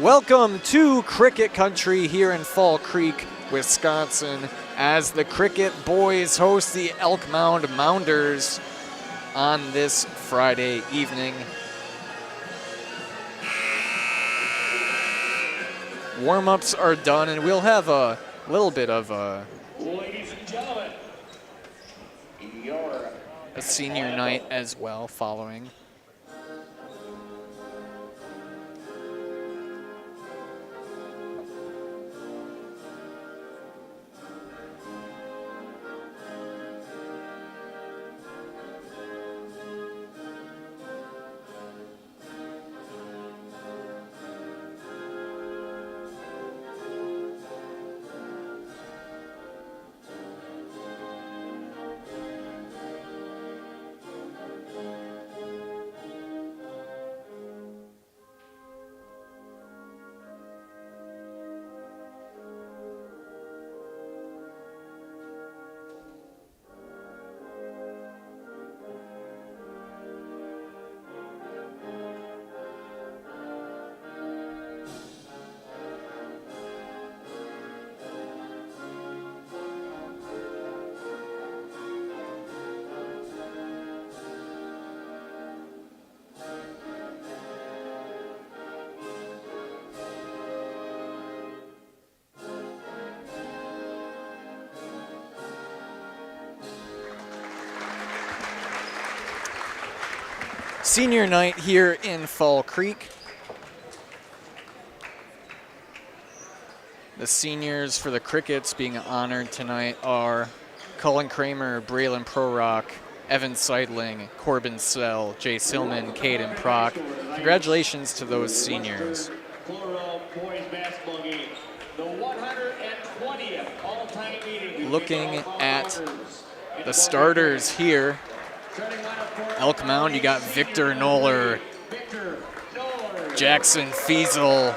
Welcome to Cricket Country here in Fall Creek, Wisconsin, as the Cricket Boys host the Elk Mound Mounders on this Friday evening. Warm-ups are done, and we'll have a little bit of a senior night as well following. Senior night here in Fall Creek. The seniors for the Crickets being honored tonight are Cullen Kramer, Braylon Prorock, Evan Seidling, Corbin Sell, Jay Silman, Caden Prock. Congratulations to those seniors. Looking at the starters here, Elk Mound, you got Victor Noller, Jackson Fiesel,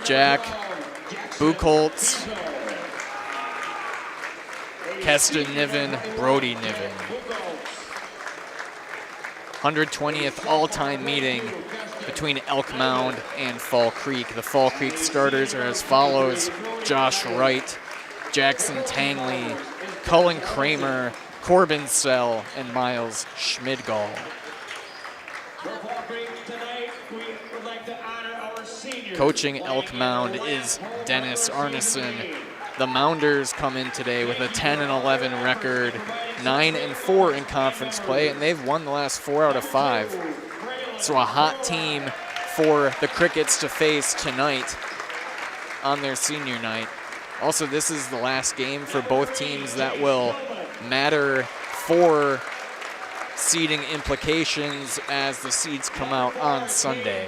Jack Buchholz, Keston Niven, Brody Niven. 120th all-time meeting between Elk Mound and Fall Creek. The Fall Creek starters are as follows: Josh Wright, Jackson Tangley, Cullen Kramer, Corbin Sell, and Miles Schmidgall. Coaching Elk Mound is Dennis Arneson. The Mounders come in today with a 10-11 record, 9-4 in conference play, and they've won the last 4 out of 5. So a hot team for the Crickets to face tonight on their senior night. Also, this is the last game for both teams that will matter for seeding implications as the seeds come out on Sunday.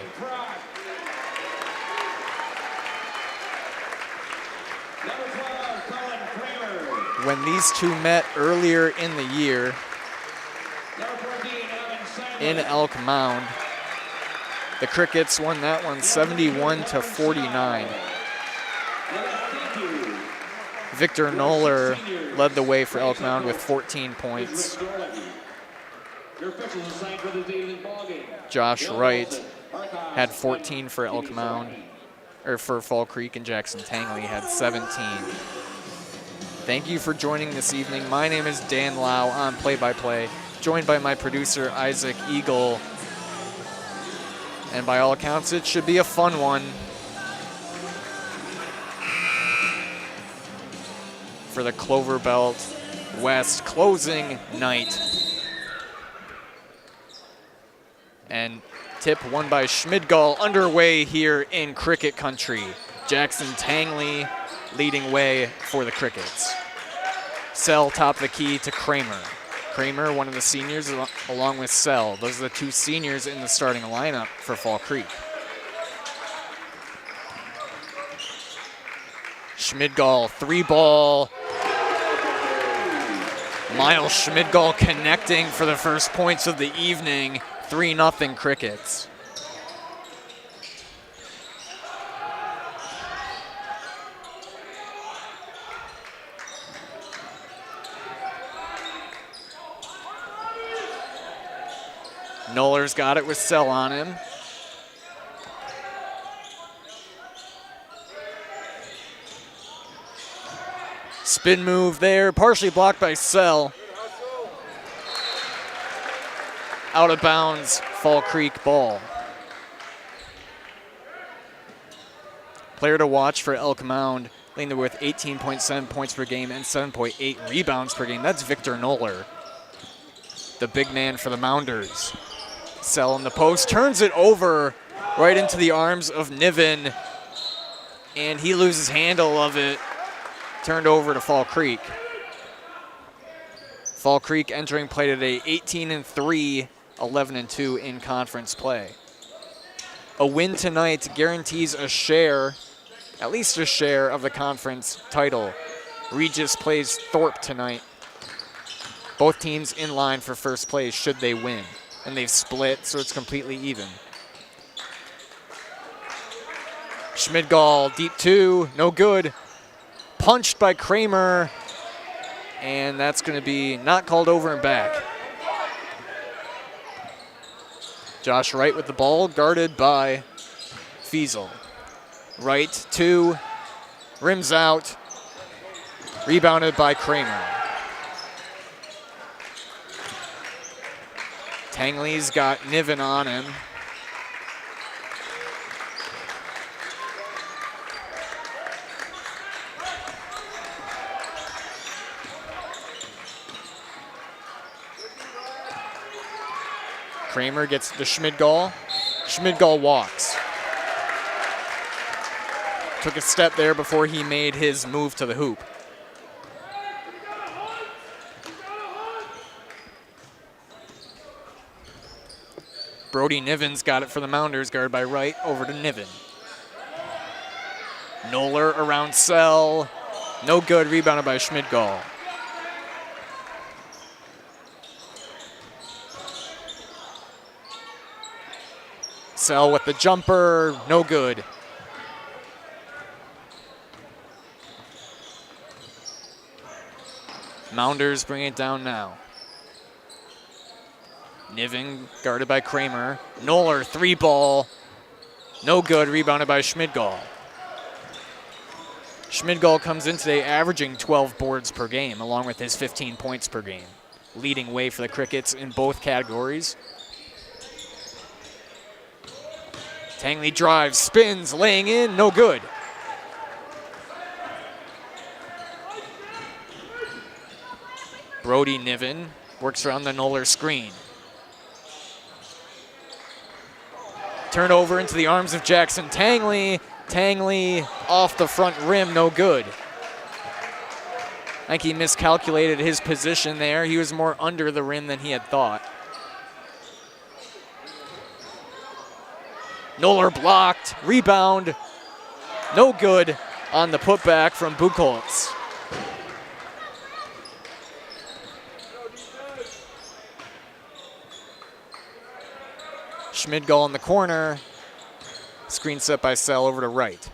When these two met earlier in the year in Elk Mound, the Crickets won that one 71-49. Victor Noller led the way for Elk Mound with 14 points. Josh Wright had 14 for Elk Mound, or for Fall Creek, and Jackson Tangley had 17. Thank you for joining this evening. My name is Dan Lau on Play-by-Play, joined by my producer, Isaac Eagle. And by all accounts, it should be a fun one for the Clover Belt West closing night. And tip won by Schmidgall underway here in Cricket Country. Jackson Tangley leading way for the Crickets. Sell top of the key to Kramer. Kramer, one of the seniors, along with Sell. Those are the two seniors in the starting lineup for Fall Creek. Schmidgall, 3-ball. Miles Schmidgall connecting for the first points of the evening. 3-0 Crickets. Noller's got it with Sell on him. Spin move there, partially blocked by Sell. Out of bounds, Fall Creek ball. Player to watch for Elk Mound, leading with 18.7 points per game and 7.8 rebounds per game. That's Victor Noller, the big man for the Mounders. Sell in the post, turns it over right into the arms of Niven, and he loses handle of it. Turned over to Fall Creek. Fall Creek entering play today 18-3, 11-2 in conference play. A win tonight guarantees a share, at least a share, of the conference title. Regis plays Thorpe tonight. Both teams in line for first place should they win. And they've split, so it's completely even. Schmidgall, deep two, no good. Punched by Kramer, and that's going to be not called over and back. Josh Wright with the ball, guarded by Fiesel. Wright, two, rims out, rebounded by Kramer. Tangley's got Niven on him. Kramer gets the Schmidgall. Schmidgall walks. Took a step there before he made his move to the hoop. Brody Niven's got it for the Mounders, guarded by Wright, over to Niven. Noller around Sell. No good, rebounded by Schmidgall. Sell with the jumper, no good. Mounders bring it down now. Niven guarded by Kramer. Noller, three ball, no good, rebounded by Schmidgall. Schmidgall comes in today averaging 12 boards per game, along with his 15 points per game, leading way for the Crickets in both categories. Tangley drives, spins, laying in, no good. Brody Niven works around the Noller screen. Turnover into the arms of Jackson Tangley. Tangley off the front rim, no good. I think he miscalculated his position there. He was more under the rim than he had thought. Noller blocked, rebound, no good on the putback from Buchholz. Schmidgall in the corner, screen set by Sell over to Wright.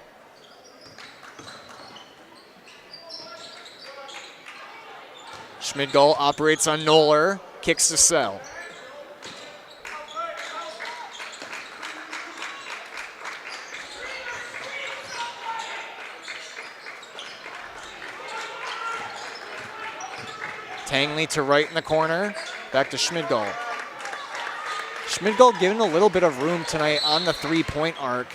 Schmidgall operates on Noller, kicks to Sell. Tangley to Wright in the corner, back to Schmidgall. Schmidgall given a little bit of room tonight on the three-point arc.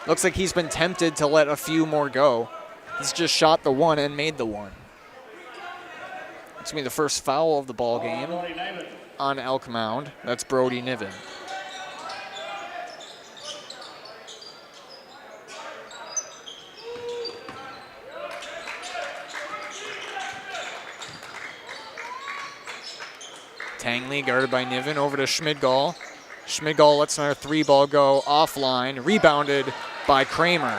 Looks like he's been tempted to let a few more go. He's just shot the one and made the one. It's going to be the first foul of the ball game on Elk Mound. That's Brody Niven. Tangley guarded by Niven over to Schmidgall. Schmidgall lets another three ball go offline, rebounded by Kramer.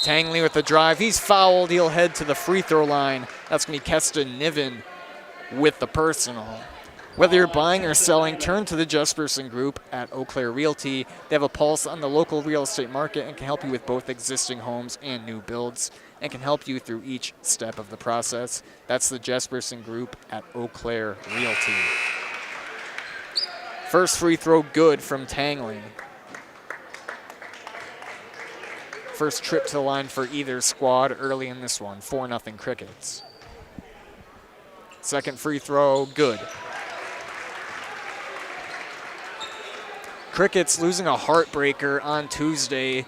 Tangley with the drive, he's fouled, he'll head to the free throw line. That's gonna be Keston Niven with the personal. Whether you're buying or selling, turn to the Jesperson Group at Eau Claire Realty. They have a pulse on the local real estate market and can help you with both existing homes and new builds, and can help you through each step of the process. That's the Jesperson Group at Eau Claire Realty. First free throw good from Tangley. First trip to the line for either squad early in this one, 4-0 Crickets. Second free throw, good. Crickets losing a heartbreaker on Tuesday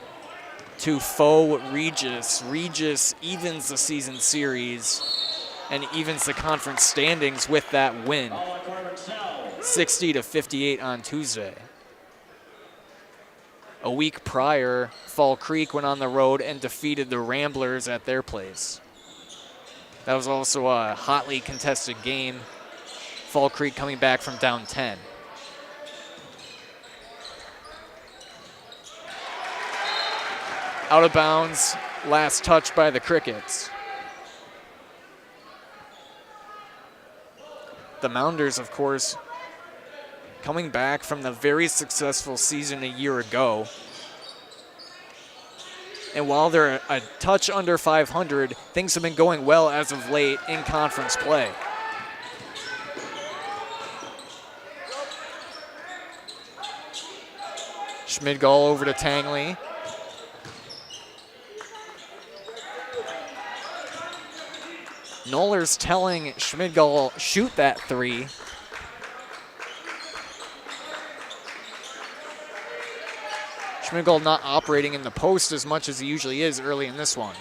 to foe Regis. Regis evens the season series and evens the conference standings with that win. 60-58 on Tuesday. A week prior, Fall Creek went on the road and defeated the Ramblers at their place. That was also a hotly contested game. Fall Creek coming back from down 10. Out of bounds, last touch by the Crickets. The Mounders, of course, coming back from the very successful season a year ago. And while they're a touch under 500, things have been going well as of late in conference play. Schmidgall over to Tangley. Knoller's telling Schmidgall, shoot that three. Schmidgall not operating in the post as much as he usually is early in this one.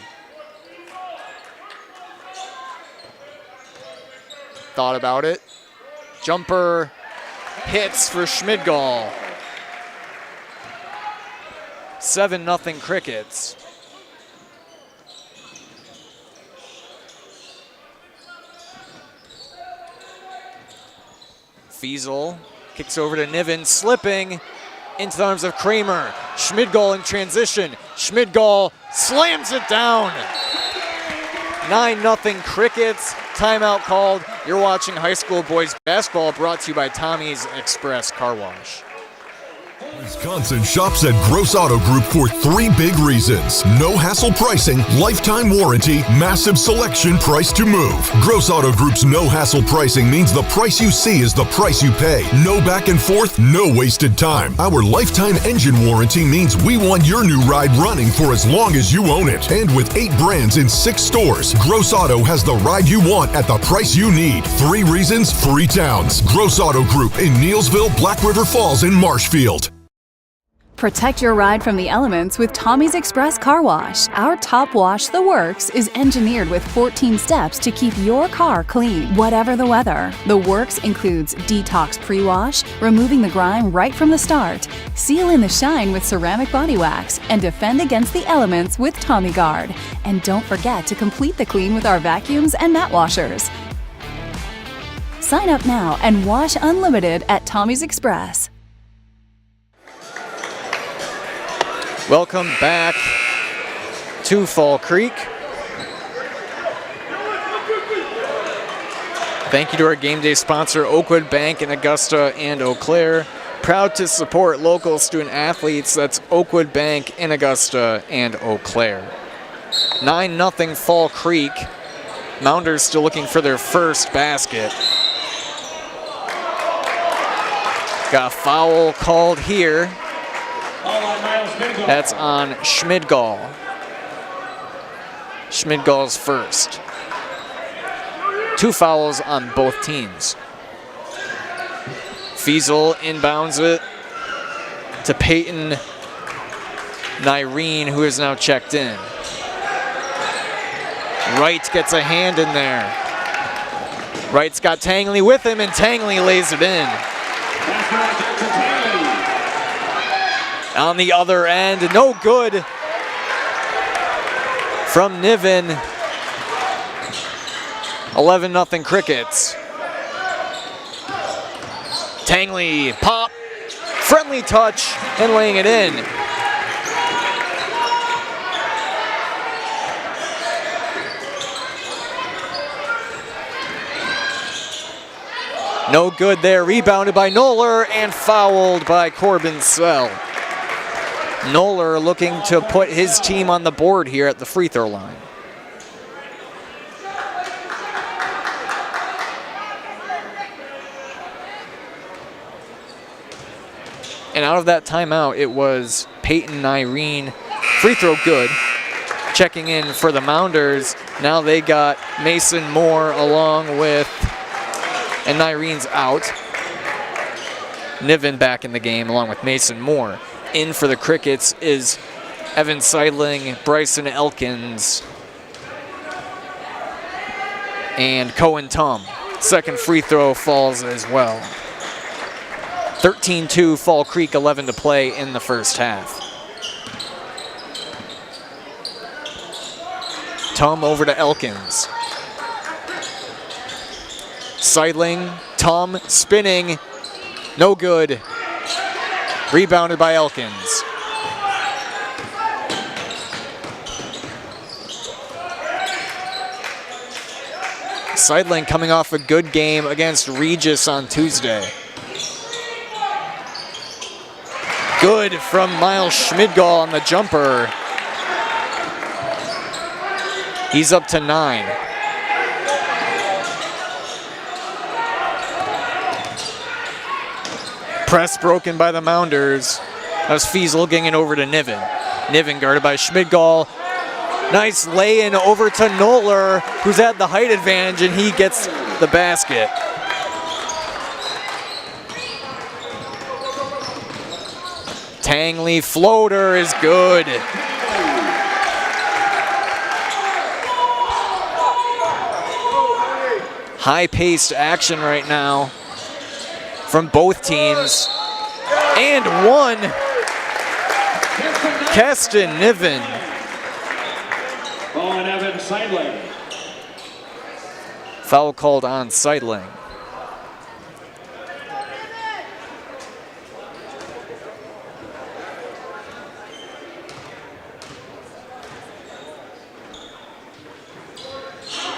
Thought about it. Jumper hits for Schmidgall. 7-0 Crickets. Fiesel kicks over to Niven, slipping into the arms of Kramer. Schmidgall in transition. Schmidgall slams it down. 9-0 Crickets. Timeout called. You're watching high school boys basketball, brought to you by Tommy's Express Car Wash. Wisconsin shops at Gross Auto Group for 3 big reasons. No hassle pricing, lifetime warranty, massive selection, price to move. Gross Auto Group's no hassle pricing means the price you see is the price you pay. No back and forth, no wasted time. Our lifetime engine warranty means we want your new ride running for as long as you own it. And with 8 brands in 6 stores, Gross Auto has the ride you want at the price you need. 3 reasons, 3 towns. Gross Auto Group in Neelsville, Black River Falls, and Marshfield. Protect your ride from the elements with Tommy's Express Car Wash. Our Top Wash The Works is engineered with 14 steps to keep your car clean, whatever the weather. The Works includes detox pre-wash, removing the grime right from the start, seal in the shine with ceramic body wax, and defend against the elements with Tommy Guard. And don't forget to complete the clean with our vacuums and mat washers. Sign up now and wash unlimited at Tommy's Express. Welcome back to Fall Creek. Thank you to our game day sponsor, Oakwood Bank in Augusta and Eau Claire. Proud to support local student athletes. That's Oakwood Bank in Augusta and Eau Claire. 9-0 Fall Creek. Mounders still looking for their first basket. Got a foul called here. That's on Schmidgall. Schmidgall's first. 2 fouls on both teams. Fiesel inbounds it to Peyton Nyreen, who is now checked in. Wright gets a hand in there. Wright's got Tangley with him, and Tangley lays it in. On the other end, no good from Niven. 11-0 Crickets. Tangley, pop, friendly touch, and laying it in. No good there, rebounded by Knoller and fouled by Corbin Sell. Knoller looking to put his team on the board here at the free throw line. And out of that timeout, it was Peyton Nyreen Free throw good. Checking in for the Mounders. Now they got Mason Moore along with, and Nyrene's out. Niven back in the game along with Mason Moore. In for the Crickets is Evan Seidling, Bryson Elkins, and Cohen Tum. Second free throw falls as well. 13-2 Fall Creek, 11 to play in the first half. Tum over to Elkins. Seidling, Tum spinning, no good. Rebounded by Elkins. Seidling coming off a good game against Regis on Tuesday. Good from Miles Schmidgall on the jumper. He's up to 9. Press broken by the Mounders. That was Fiesel getting it over to Niven. Niven guarded by Schmidgall. Nice lay-in over to Noller, who's at the height advantage, and he gets the basket. Tangley floater is good. High-paced action right now from both teams. And one. Keston Niven. On Evan Seidling. Foul called on Seidling.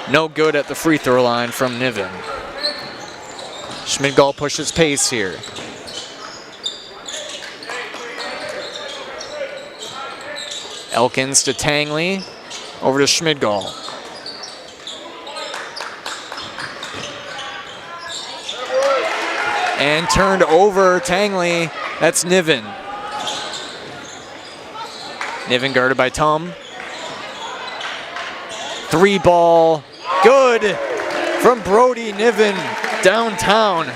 No good at the free throw line from Niven. Schmidgall pushes pace here. Elkins to Tangley. Over to Schmidgall. And turned over Tangley. That's Niven. Niven guarded by Tum. 3 ball. Good from Brody Niven downtown.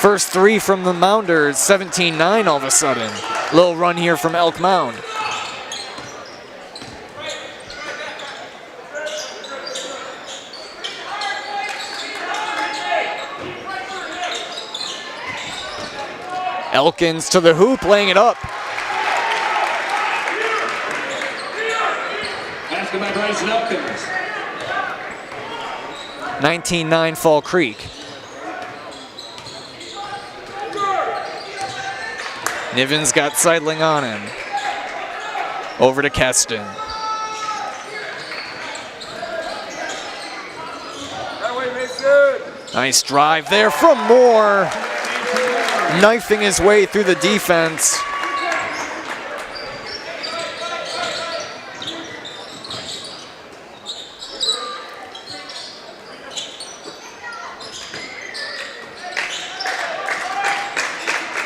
First 3 from the Mounders. 17-9 all of a sudden. Little run here from Elk Mound. Elkins to the hoop, laying it up. Basket by Bryson Elkins. 19-9 Fall Creek. Niven's got Seidling on him. Over to Keston. Nice drive there from Moore. Knifing his way through the defense.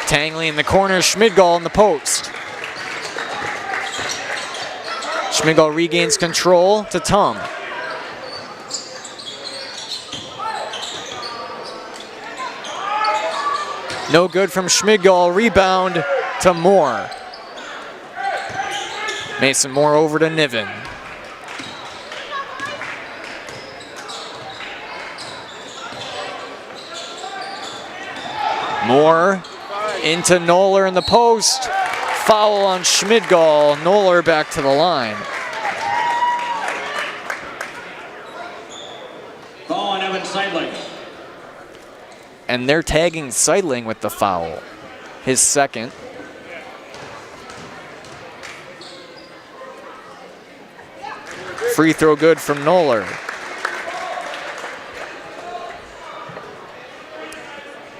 Tangley in the corner, Schmidgall in the post. Schmidgall regains control to Tum. No good from Schmidgall, rebound to Moore. Mason Moore over to Niven. Moore into Noller in the post. Foul on Schmidgall. Noller back to the line. Ball on Evan Seidling. And they're tagging Seidling with the foul. His second. Free throw good from Noller.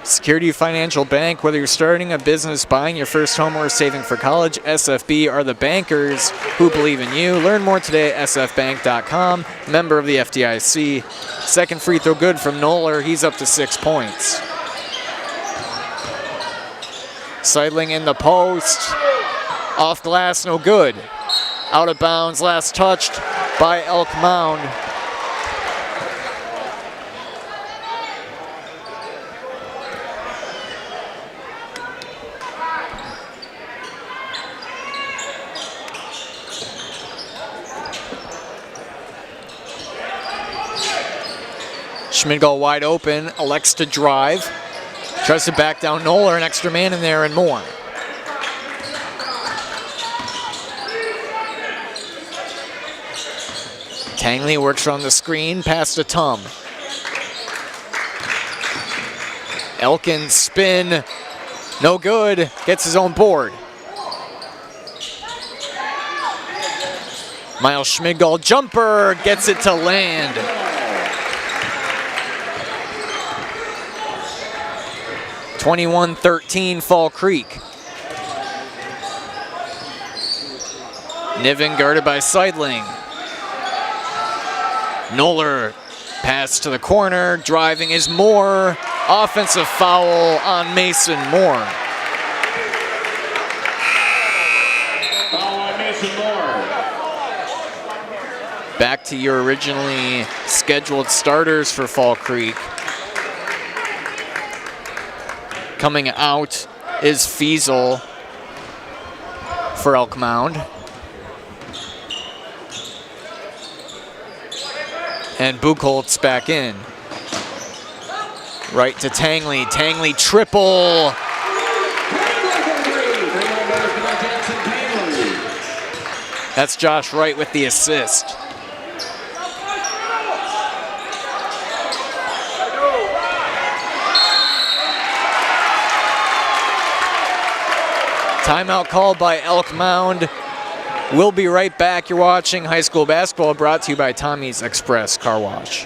Security Financial Bank, whether you're starting a business, buying your first home, or saving for college, SFB are the bankers who believe in you. Learn more today at sfbank.com, member of the FDIC. Second free throw good from Noller. He's up to 6 points. Seidling in the post. Off glass, no good. Out of bounds, last touched by Elk Mound. Schmidgall wide open, elects to drive. Tries to back down Noller, an extra man in there and more. Tangley works on the screen, pass to Tum. Elkin spin, no good, gets his own board. Miles Schmidgall jumper, gets it to land. (21-13) Fall Creek. Niven guarded by Seidling. Noller pass to the corner, driving is Moore. Offensive foul on Mason Moore. Foul on Mason Moore. Back to your originally scheduled starters for Fall Creek. Coming out is Fiesel for Elk Mound. And Buchholz back in. Right to Tangley. Tangley triple. That's Josh Wright with the assist. Timeout called by Elk Mound. We'll be right back. You're watching high school basketball, brought to you by Tommy's Express Car Wash.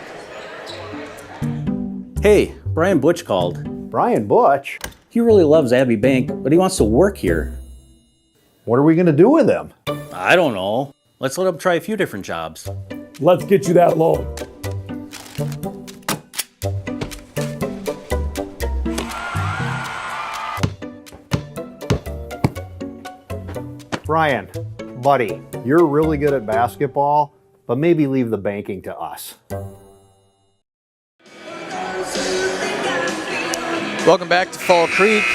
Hey, Brian Butch called. Brian Butch? He really loves Abbey Bank, but he wants to work here. What are we going to do with him? I don't know. Let's let him try a few different jobs. Let's get you that loan. Brian, buddy, you're really good at basketball, but maybe leave the banking to us. Welcome back to Fall Creek.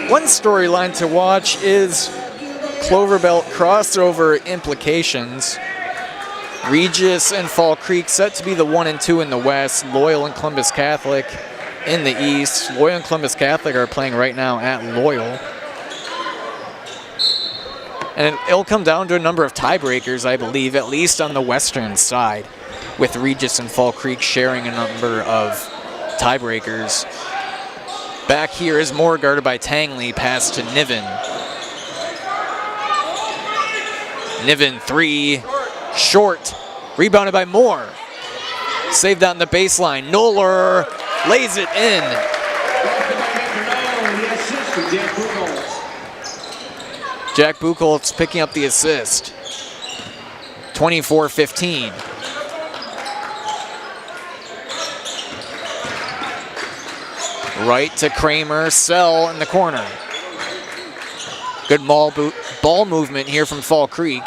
One storyline to watch is Clover Belt crossover implications. Regis and Fall Creek set to be the 1 and 2 in the West. Loyal and Columbus Catholic in the East. Loyal and Columbus Catholic are playing right now at Loyal. And it'll come down to a number of tiebreakers, I believe, at least on the western side, with Regis and Fall Creek sharing a number of tiebreakers. Back here is Moore guarded by Tangley, pass to Niven. Niven three, short, rebounded by Moore. Saved out in the baseline. Noller lays it in. Jack Buchholz picking up the assist. 24-15. Right to Kramer, Sell in the corner. Good ball movement here from Fall Creek.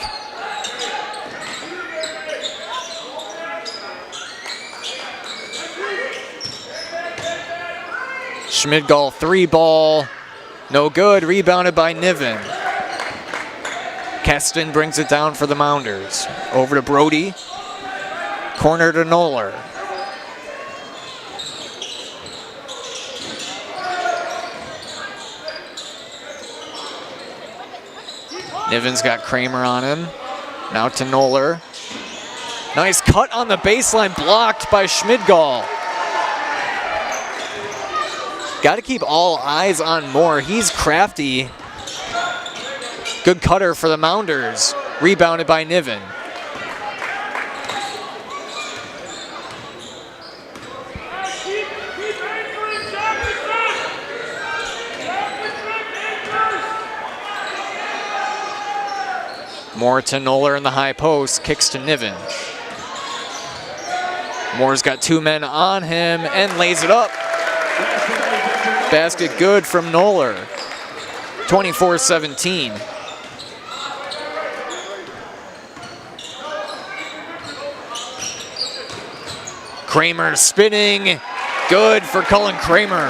Schmidgall three ball, no good, rebounded by Niven. Keston brings it down for the Mounders. Over to Brody, corner to Noller. Niven's got Kramer on him. Now to Noller. Nice cut on the baseline, blocked by Schmidgall. Got to keep all eyes on Moore. He's crafty. Good cutter for the Mounders. Rebounded by Niven. Moore to Noller in the high post, kicks to Niven. Moore's got two men on him and lays it up. Basket good from Noller. 24-17. Kramer spinning. Good for Cullen Kramer.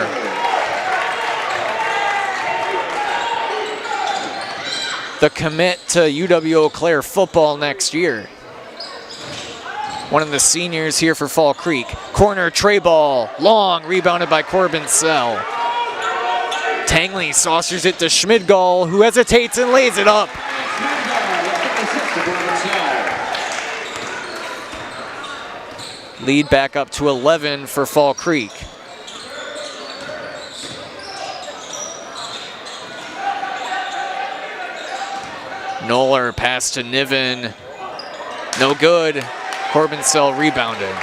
The commit to UW-Eau Claire football next year. One of the seniors here for Fall Creek. Corner tray ball, long, rebounded by Corbin Sell. Tangley saucers it to Schmidgall, who hesitates and lays it up. Lead back up to 11 for Fall Creek. Noller pass to Niven. No good. Corbin Sell rebounded.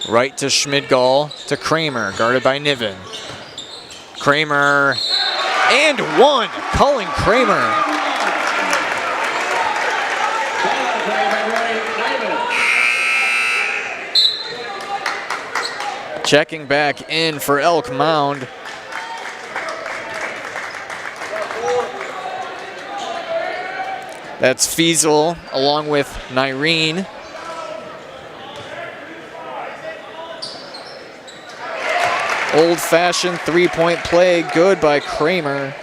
Right to Schmidgall to Kramer, guarded by Niven. Kramer, and one. Cullen Kramer. Checking back in for Elk Mound. That's Fiesel along with Nyreen. Old-fashioned three-point play, good by Kramer.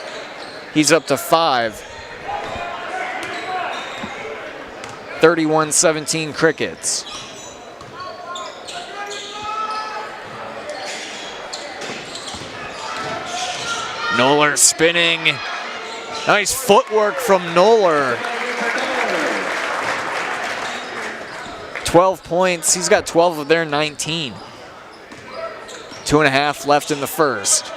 He's up to 5. 31-17 Crickets. Noller spinning. Nice footwork from Noller. 12 points. He's got 12 of their 19. 2.5 left in the first.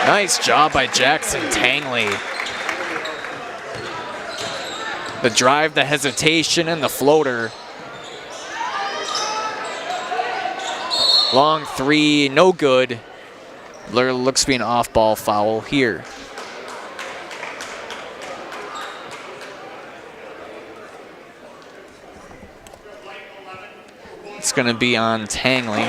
Nice job by Jackson Tangley. The drive, the hesitation, and the floater. Long three, no good. There looks to be an off-ball foul here. It's going to be on Tangley.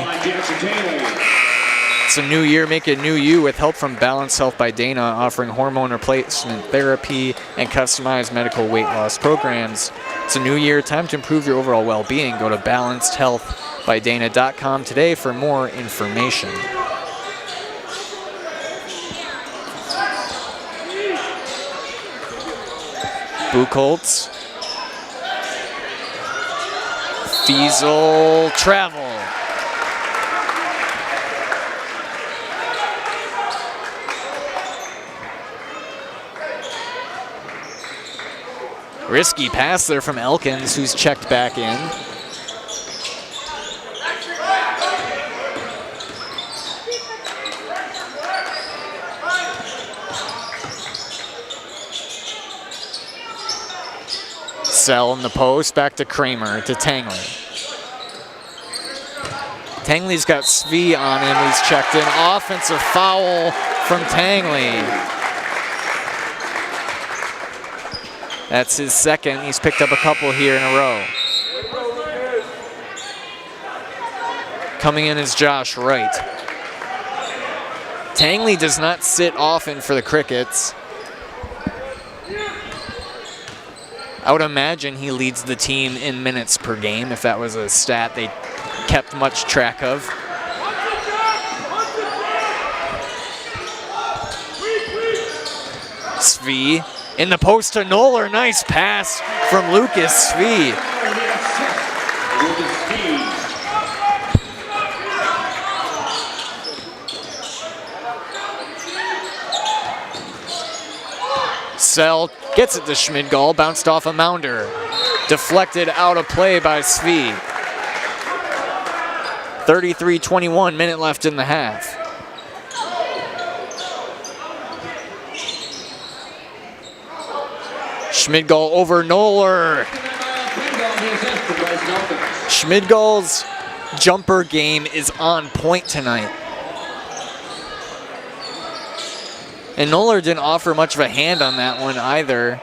It's a new year, make it new you with help from Balanced Health by Dana, offering hormone replacement therapy and customized medical weight loss programs. It's a new year, time to improve your overall well-being. Go to balancedhealthbydana.com today for more information. Buchholz. Fiesel travel. Risky pass there from Elkins, who's checked back in. Sell in the post, back to Kramer, to Tangley. Tangley's got Svee on him, he's checked in. Offensive foul from Tangley. That's his second. He's picked up a couple here in a row. Coming in is Josh Wright. Tangley does not sit often for the Crickets. I would imagine he leads the team in minutes per game if that was a stat they kept much track of. Svee in the post to Noller. Nice pass from Lucas Svee. Sell gets it to Schmidgall, bounced off a Mounder. Deflected out of play by Svee. 33-21, minute left in the half. Schmidgall over Noller. Schmidgall's jumper game is on point tonight. And Noller didn't offer much of a hand on that one either.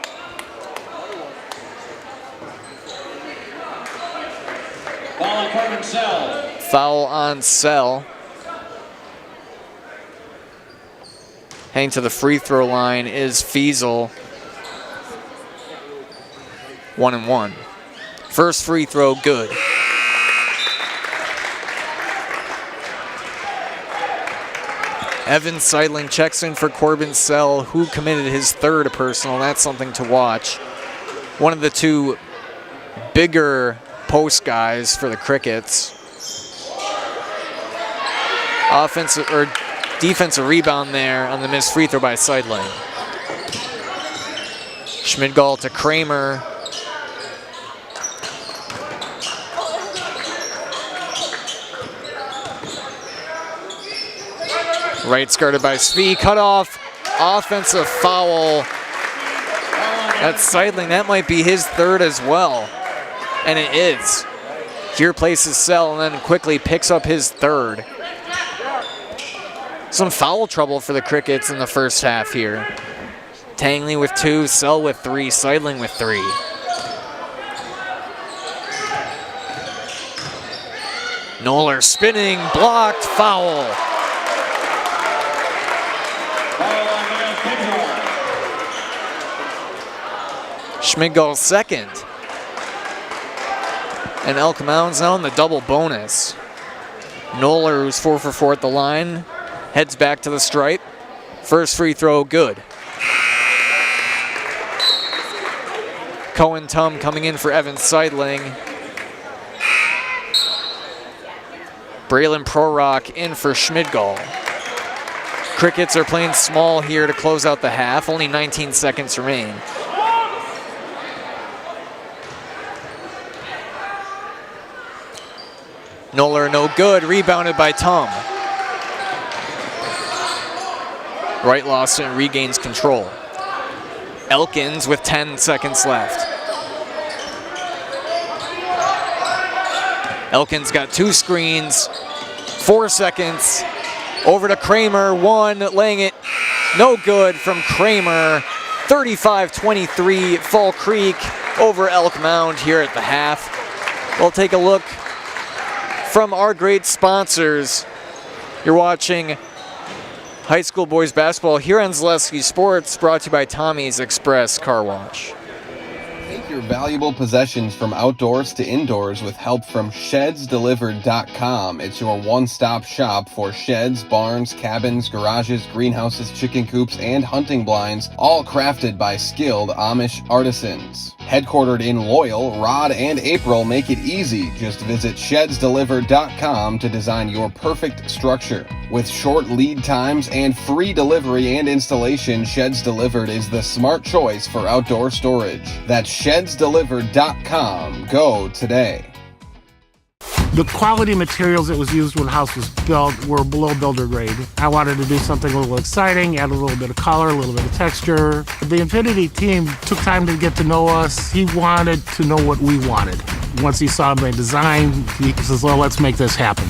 Corbin Sell. Foul on Sell. Heading to the free throw line is Fiesel. 1-1. First free throw, good. Evan Seidling checks in for Corbin Sell, who committed his third personal. That's something to watch. One of the two bigger post guys for the Crickets. Defensive rebound there on the missed free throw by Seidling. Schmidgall to Kramer. Right guarded by Svee, cut off, offensive foul. That's Seidling, that might be his third as well. And it is. Here places Sell and then quickly picks up his third. Some foul trouble for the Crickets in the first half here. Tangley with 2, Sell with 3, Seidling with 3. Noller spinning, blocked, foul. Schmidgall's second. And Elk Mound's now in the double bonus. Noller, who's 4 for 4 at the line, heads back to the stripe. First free throw, good. Cohen Tum coming in for Evan Seidling. Braylon Prorock in for Schmidgall. Crickets are playing small here to close out the half. Only 19 seconds remain. Noller no good, rebounded by Tum. Wright Lawson regains control. Elkins with 10 seconds left. Elkins got 2 screens, 4 seconds. Over to Kramer, 1, laying it no good from Kramer. 35-23, Fall Creek over Elk Mound here at the half. We'll take a look from our great sponsors. You're watching high school boys basketball here on Zaleski Sports, brought to you by Tommy's Express Car Wash. Take your valuable possessions from outdoors to indoors with help from ShedsDelivered.com. It's your one-stop shop for sheds, barns, cabins, garages, greenhouses, chicken coops, and hunting blinds, all crafted by skilled Amish artisans. Headquartered in Loyal, Rod and April make it easy. Just visit ShedsDelivered.com to design your perfect structure. With short lead times and free delivery and installation, Sheds Delivered is the smart choice for outdoor storage. That's ShedsDelivered.com. Go today. The quality materials that was used when the house was built were below builder grade. I wanted to do something a little exciting, add a little bit of color, a little bit of texture. The Infinity team took time to get to know us. He wanted to know what we wanted. Once he saw my design, he says, well, let's make this happen.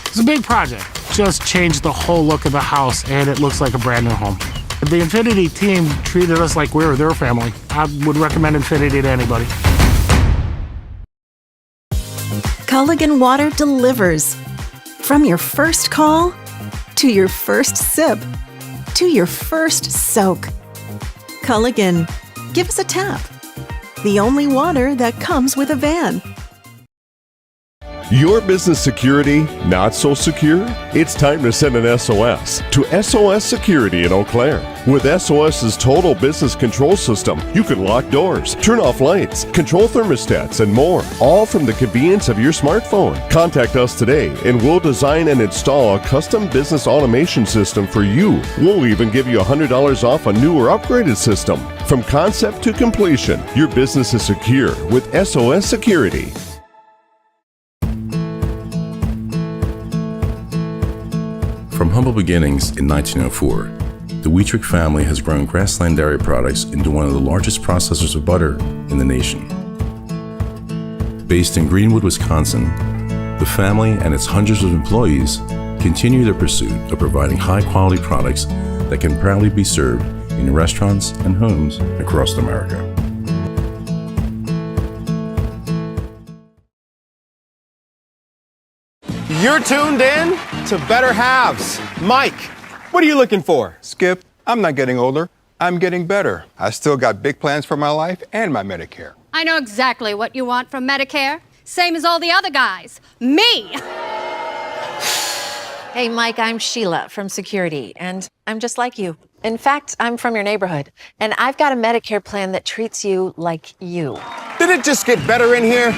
It's a big project. Just changed the whole look of the house, and it looks like a brand new home. The Infinity team treated us like we were their family. I would recommend Infinity to anybody. Culligan Water delivers. From your first call, to your first sip, to your first soak. Culligan, give us a tap. The only water that comes with a van. Your business security not so secure? It's time to send an SOS to SOS Security in Eau Claire. With SOS's total business control system, you can lock doors, turn off lights, control thermostats, and more, all from the convenience of your smartphone. Contact us today and we'll design and install a custom business automation system for you. We'll even give you $100 off a new or upgraded system. From concept to completion, your business is secure with SOS Security. From humble beginnings in 1904, the Wheatrick family has grown Grassland Dairy Products into one of the largest processors of butter in the nation. Based in Greenwood, Wisconsin, the family and its hundreds of employees continue their pursuit of providing high-quality products that can proudly be served in restaurants and homes across America. You're tuned in to Better Halves. Mike, what are you looking for? Skip, I'm not getting older. I'm getting better. I still got big plans for my life and my Medicare. I know exactly what you want from Medicare. Same as all the other guys. Me! Hey, Mike, I'm Sheila from Security, and I'm just like you. In fact, I'm from your neighborhood, and I've got a Medicare plan that treats you like you. Did it just get better in here?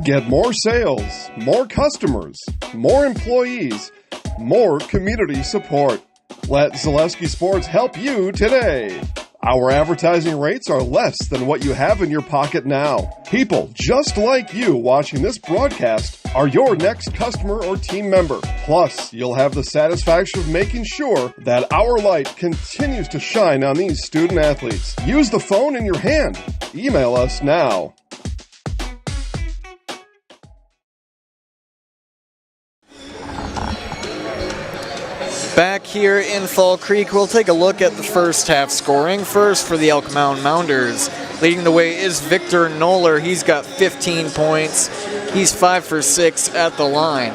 Get more sales, more customers, more employees, more community support. Let Zaleski Sports help you today. Our advertising rates are less than what you have in your pocket now. People just like you watching this broadcast are your next customer or team member. Plus, you'll have the satisfaction of making sure that our light continues to shine on these student athletes. Use the phone in your hand. Email us now. Back here in Fall Creek, we'll take a look at the first half scoring. First for the Elk Mound Mounders. Leading the way is Victor Noller. He's got 15 points. He's 5 for 6 at the line.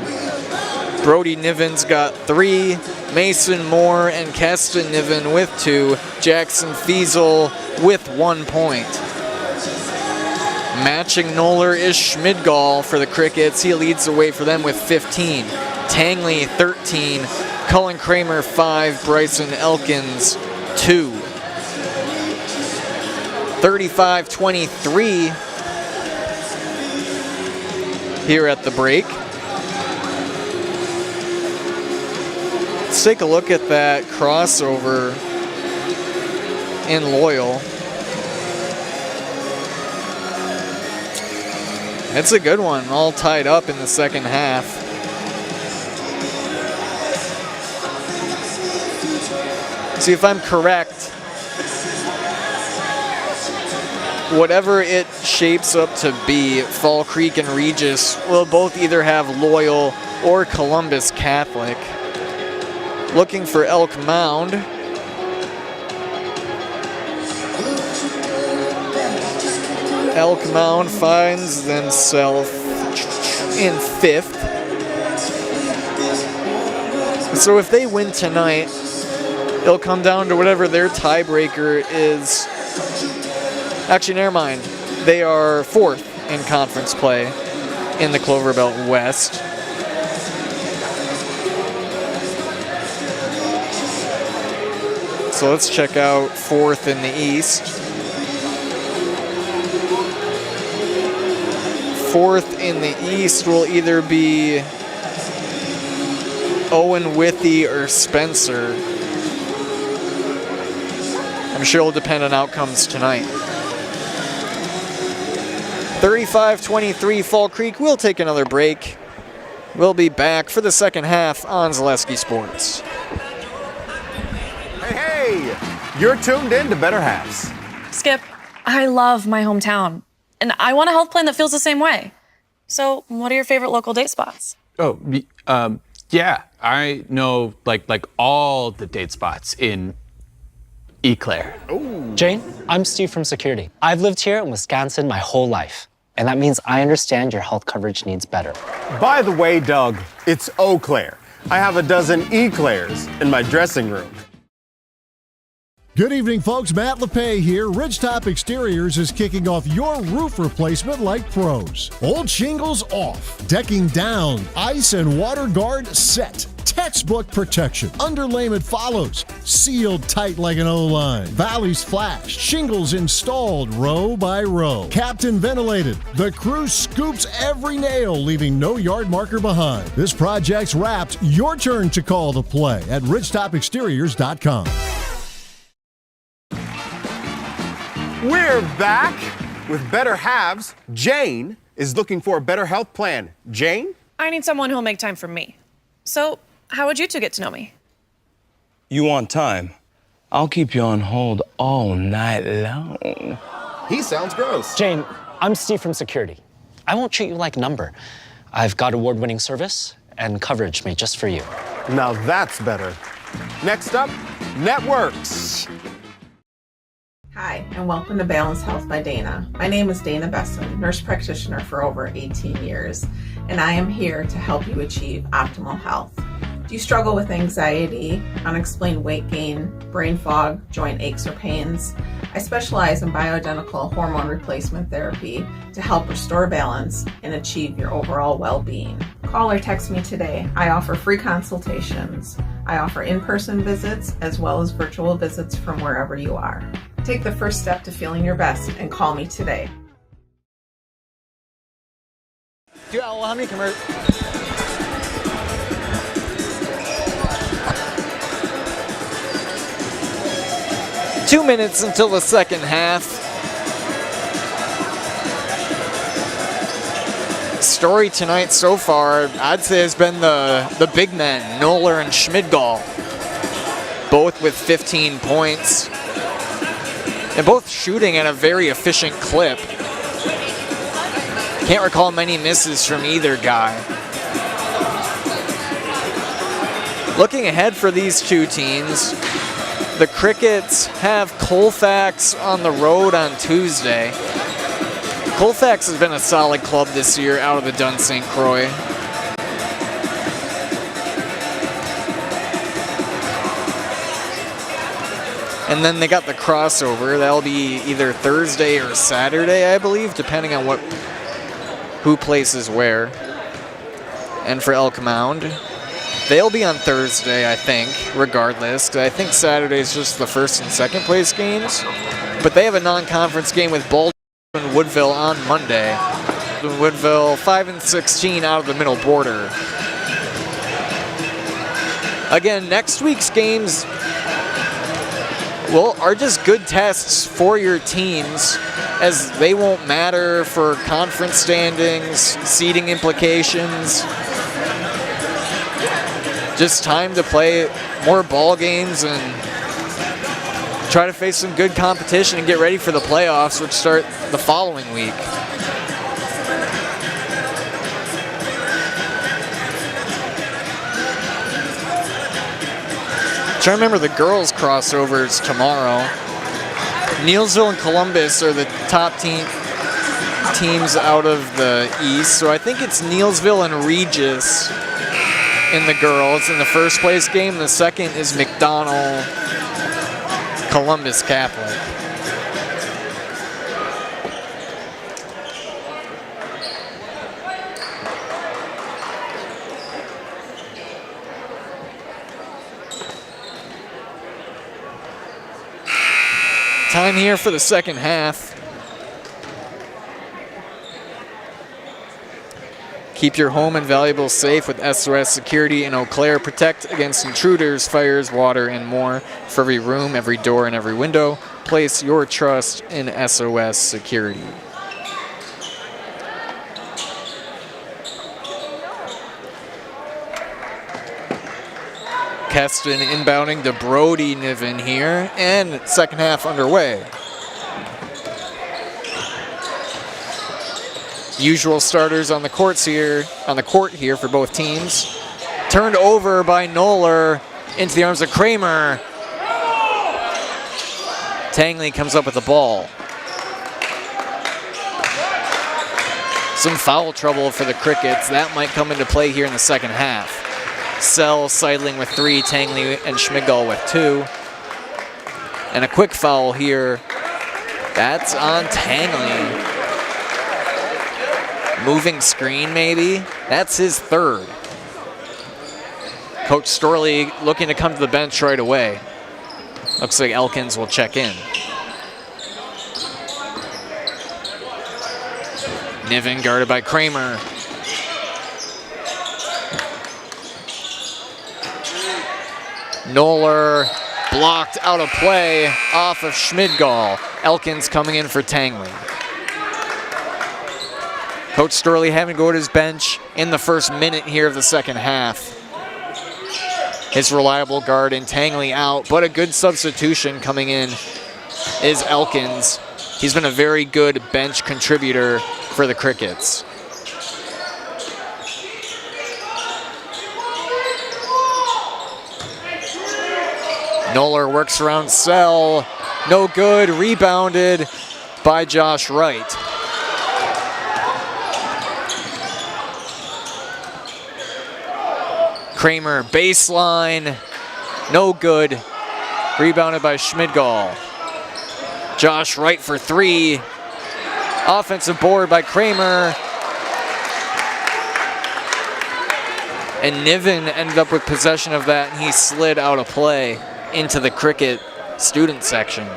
Brody Niven's got 3. Mason Moore and Keston Niven with 2. Jackson Fiesel with 1 point. Matching Noller is Schmidgall for the Crickets. He leads the way for them with 15. Tangley 13. Cullen Kramer 5, Bryson Elkins 2. 35-23 here at the break. Let's take a look at that crossover in Loyal. It's a good one, all tied up in the second half. See, if I'm correct, whatever it shapes up to be, Fall Creek and Regis will both either have Loyal or Columbus Catholic. Looking for Elk Mound. Elk Mound finds themselves in 5th. So if they win tonight, it'll come down to whatever their tiebreaker is. Actually, never mind. They are 4th in conference play in the Clover Belt West. So let's check out 4th in the East. 4th in the East will either be Owen Withy or Spencer. I'm sure it'll depend on outcomes tonight. 35-23 Fall Creek. We'll take another break. We'll be back for the second half on Zaleski Sports. Hey, you're tuned in to Better Halves. Skip, I love my hometown, and I want a health plan that feels the same way. So, what are your favorite local date spots? Oh, yeah, I know like all the date spots in Eclair. Jane, I'm Steve from Security. I've lived here in Wisconsin my whole life, and that means I understand your health coverage needs better. By the way, Doug, it's Eau Claire. I have a dozen Eclairs in my dressing room. Good evening, folks. Matt LePay here. Ridgetop Exteriors is kicking off your roof replacement like pros. Old shingles off, decking down, ice and water guard set. Textbook protection. Underlayment follows. Sealed tight like an O-line. Valleys flashed. Shingles installed row by row. Captain ventilated. The crew scoops every nail, leaving no yard marker behind. This project's wrapped. Your turn to call the play at ridgetopexteriors.com. We're back with Better Halves. Jane is looking for a better health plan. Jane? I need someone who'll make time for me. So, how would you two get to know me? You want time? I'll keep you on hold all night long. He sounds gross. Jane, I'm Steve from Security. I won't treat you like a number. I've got award-winning service and coverage made just for you. Now that's better. Next up, networks. Hi, and welcome to Balanced Health by Dana. My name is Dana Besson, nurse practitioner for over 18 years, and I am here to help you achieve optimal health. Do you struggle with anxiety, unexplained weight gain, brain fog, joint aches or pains? I specialize in bioidentical hormone replacement therapy to help restore balance and achieve your overall well-being. Call or text me today. I offer free consultations. I offer in-person visits as well as virtual visits from wherever you are. Take the first step to feeling your best and call me today. Dude, how many commercials? 2 minutes until the second half. Story tonight so far, I'd say, has been the big men, Noller and Schmidgall, both with 15 points. And both shooting at a very efficient clip. Can't recall many misses from either guy. Looking ahead for these two teams, the Crickets have Colfax on the road on Tuesday. Colfax has been a solid club this year out of the Dun St. Croix. And then they got the crossover. That'll be either Thursday or Saturday, I believe, depending on who places where. And for Elk Mound, they'll be on Thursday, I think, regardless. 'Cause I think Saturday is just the first and second place games. But they have a non-conference game with Baldwin and Woodville on Monday. Woodville 5-16 out of the middle border. Again, next week's games are just good tests for your teams, as they won't matter for conference standings, seeding implications. Just time to play more ball games and try to face some good competition and get ready for the playoffs, which start the following week. Trying to remember the girls' crossovers tomorrow. Neillsville and Columbus are the top teams out of the East, so I think it's Neillsville and Regis in the girls in the first place game. The second is McDonald, Columbus Catholic. Time here for the second half. Keep your home and valuables safe with SOS Security in Eau Claire. Protect against intruders, fires, water, and more. For every room, every door, and every window, place your trust in SOS Security. Keston inbounding to Brody Niven here, and second half underway. Usual starters on the court here for both teams. Turned over by Noller into the arms of Kramer. Tangley comes up with the ball. Some foul trouble for the Crickets. That might come into play here in the second half. Sell sidling with 3, Tangley and Schmidgall with 2. And a quick foul here. That's on Tangley. Moving screen maybe. That's his third. Coach Storley looking to come to the bench right away. Looks like Elkins will check in. Niven guarded by Kramer. Noller blocked out of play off of Schmidgall. Elkins coming in for Tangley. Coach Storley having to go to his bench in the first minute here of the second half. His reliable guard in Tangley out, but a good substitution coming in is Elkins. He's been a very good bench contributor for the Crickets. Noller works around Sell, No good. Rebounded by Josh Wright. Kramer baseline. No good. Rebounded by Schmidgall. Josh Wright for three. Offensive board by Kramer. And Niven ended up with possession of that, and he slid out of play into the cricket student section.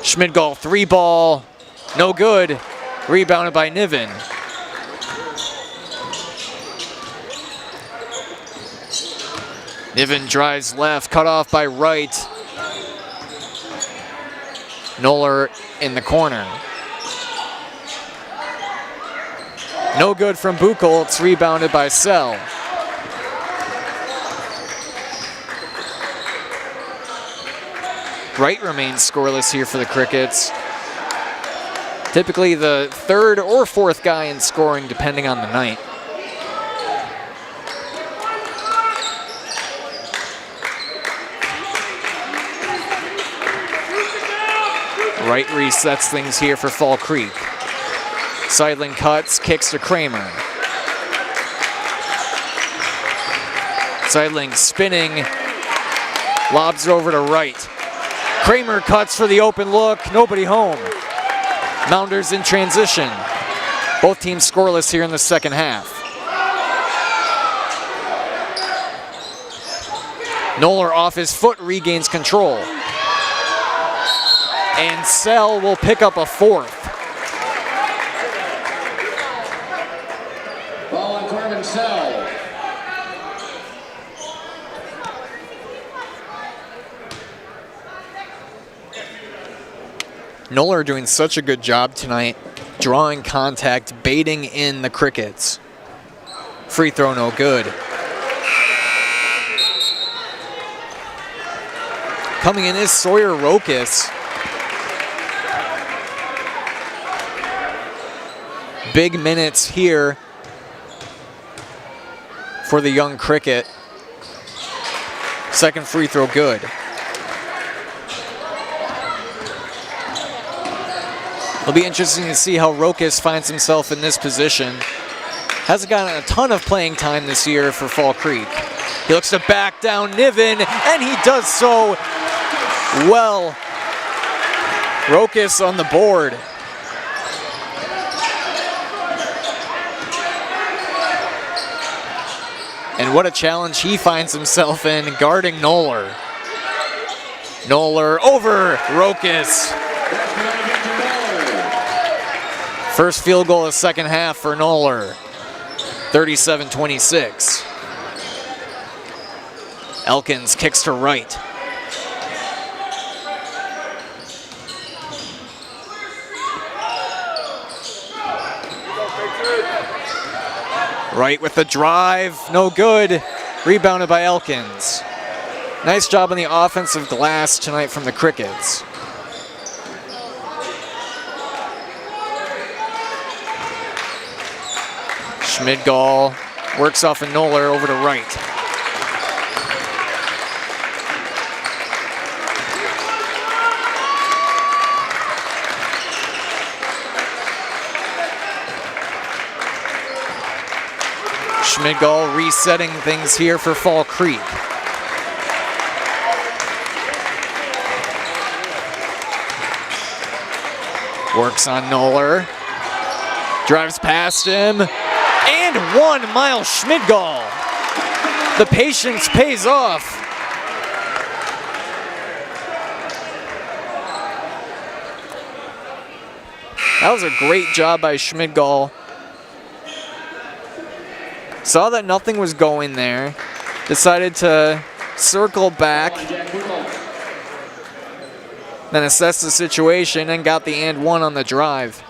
Schmidgall three ball. No good. Rebounded by Niven. Niven drives left, cut off by Wright. Noller in the corner. No good from Buchholz, it's rebounded by Sell. Wright remains scoreless here for the Crickets. Typically the third or fourth guy in scoring depending on the night. Wright resets things here for Fall Creek. Seidling cuts, kicks to Kramer. Seidling spinning, lobs it over to Wright. Kramer cuts for the open look, nobody home. Mounders in transition. Both teams scoreless here in the second half. Noller off his foot, regains control. And Sell will pick up a fourth. Ball on Corbin Sell. Noller doing such a good job tonight, drawing contact, baiting in the Crickets. Free throw no good. Coming in is Sawyer Rokas. Big minutes here for the young Cricket. Second free throw good. It'll be interesting to see how Rokas finds himself in this position. Hasn't gotten a ton of playing time this year for Fall Creek. He looks to back down Niven, and he does so well. Rokas on the board. And what a challenge he finds himself in, guarding Noller. Noller over Rokas. First field goal of the second half for Noller. 37-26. Elkins kicks to Wright. Wright with the drive, no good. Rebounded by Elkins. Nice job on the offensive glass tonight from the Crickets. Schmidgall works off a Noller over to Wright. Schmidgall resetting things here for Fall Creek. Works on Noller. Drives past him. And one, Miles Schmidgall. The patience pays off. That was a great job by Schmidgall. Saw that nothing was going there. Decided to circle back. Then assess the situation and got the and one on the drive.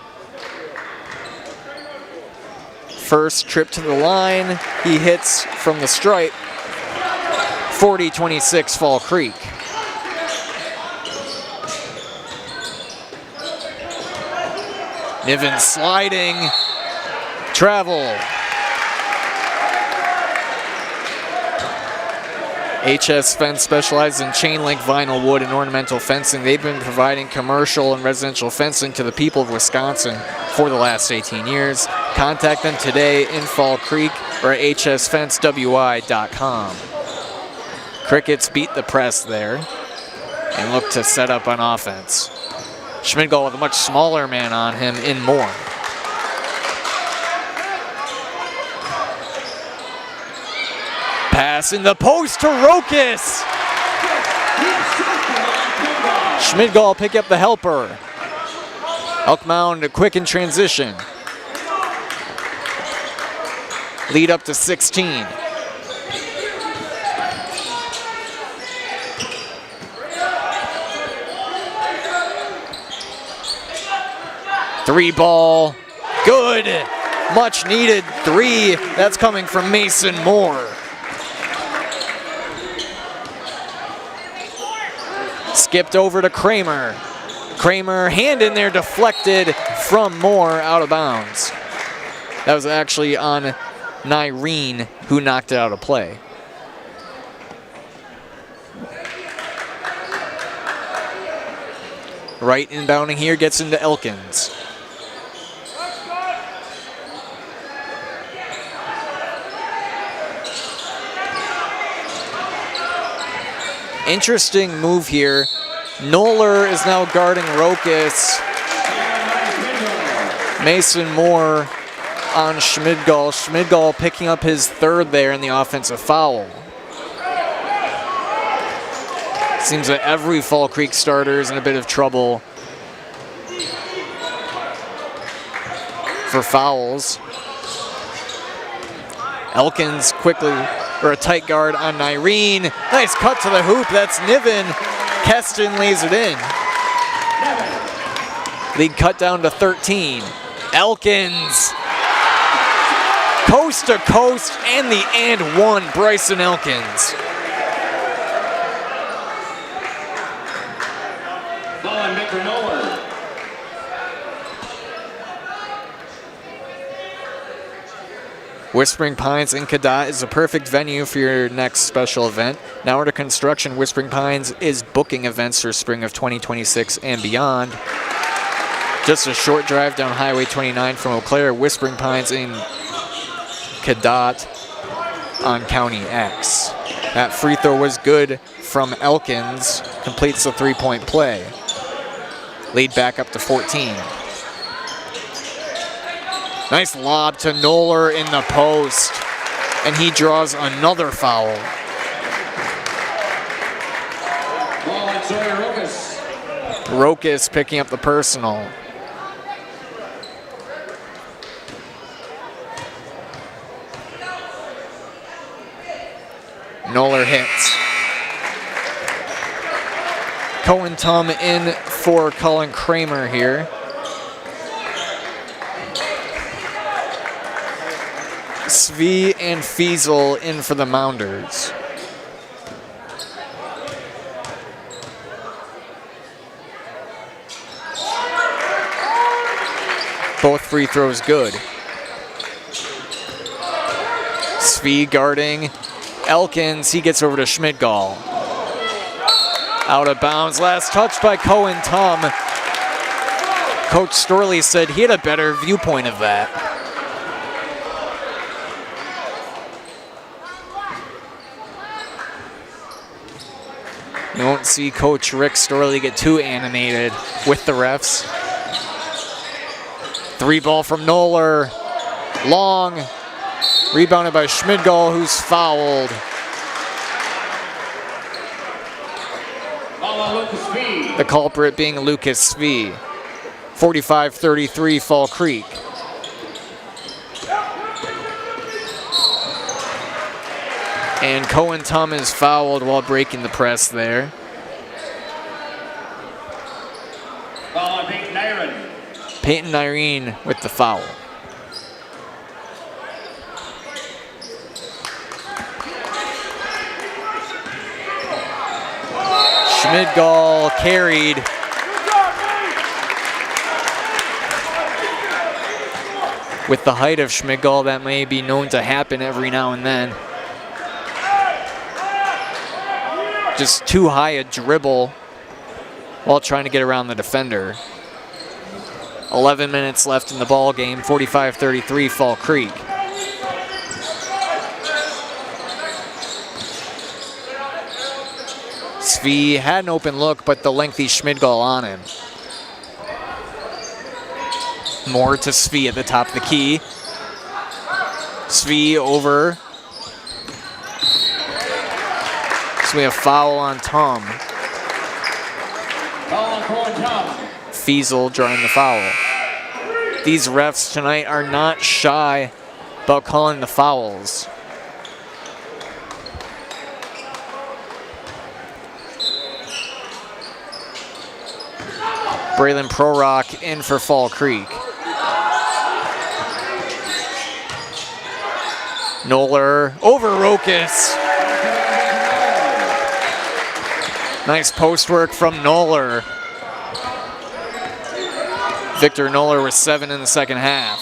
First trip to the line, he hits from the stripe. 40-26 Fall Creek. Niven sliding, travel. HS Fence specializes in chain link, vinyl, wood, and ornamental fencing. They've been providing commercial and residential fencing to the people of Wisconsin for the last 18 years. Contact them today in Fall Creek or at hsfencewi.com. Crickets beat the press there and look to set up on offense. Schmidgall with a much smaller man on him in Moore. Pass in the post to Rokas. Schmidgall pick up the helper. Elk Mound quick in transition. Lead up to 16. Three ball, good. Much needed three. That's coming from Mason Moore. Skipped over to Kramer. Kramer, hand in there, deflected from Moore, out of bounds. That was actually on Nyreen, who knocked it out of play. Right inbounding here, gets into Elkins. Interesting move here. Noller is now guarding Rokas. Mason Moore on Schmidgall. Schmidgall picking up his third there in the offensive foul. Seems that every Fall Creek starter is in a bit of trouble for fouls. Elkins quickly, or a tight guard on Nyreen. Nice cut to the hoop, that's Niven. Keston lays it in. Lead cut down to 13. Elkins. Coast to coast and the and one, Bryson Elkins. Whispering Pines in Cadott is a perfect venue for your next special event. Now under construction, Whispering Pines is booking events for spring of 2026 and beyond. Just a short drive down Highway 29 from Eau Claire, Whispering Pines in Cadott on County X. That free throw was good from Elkins, completes the three-point play. Lead back up to 14. Nice lob to Noller in the post, and he draws another foul. Rokas picking up the personal. Noller hits. Cohen Tum in for Cullen Kramer here. Svi and Fiesel in for the Mounders. Both free throws good. Svi guarding Elkins, he gets over to Schmidgall. Out of bounds, last touch by Cohen Tum. Coach Storley said he had a better viewpoint of that. You won't see Coach Rick Storley get too animated with the refs. Three ball from Noller. Long. Rebounded by Schmidgall, who's fouled. The culprit being Lucas Svi. 45-33 Fall Creek. And Cohen Tum is fouled while breaking the press there. Peyton Nyreen with the foul. Schmidgall carried. With the height of Schmidgall, that may be known to happen every now and then. Just too high a dribble while trying to get around the defender. 11 minutes left in the ball game, 45-33 Fall Creek. Svi had an open look, but the lengthy Schmidgall on him. More to Svi at the top of the key. Svi over. So we have foul on Tom. Fiesel drawing the foul. These refs tonight are not shy about calling the fouls. Braylon Prorock in for Fall Creek. Noller over Rokas. Nice post work from Noller. Victor Noller with 7 in the second half.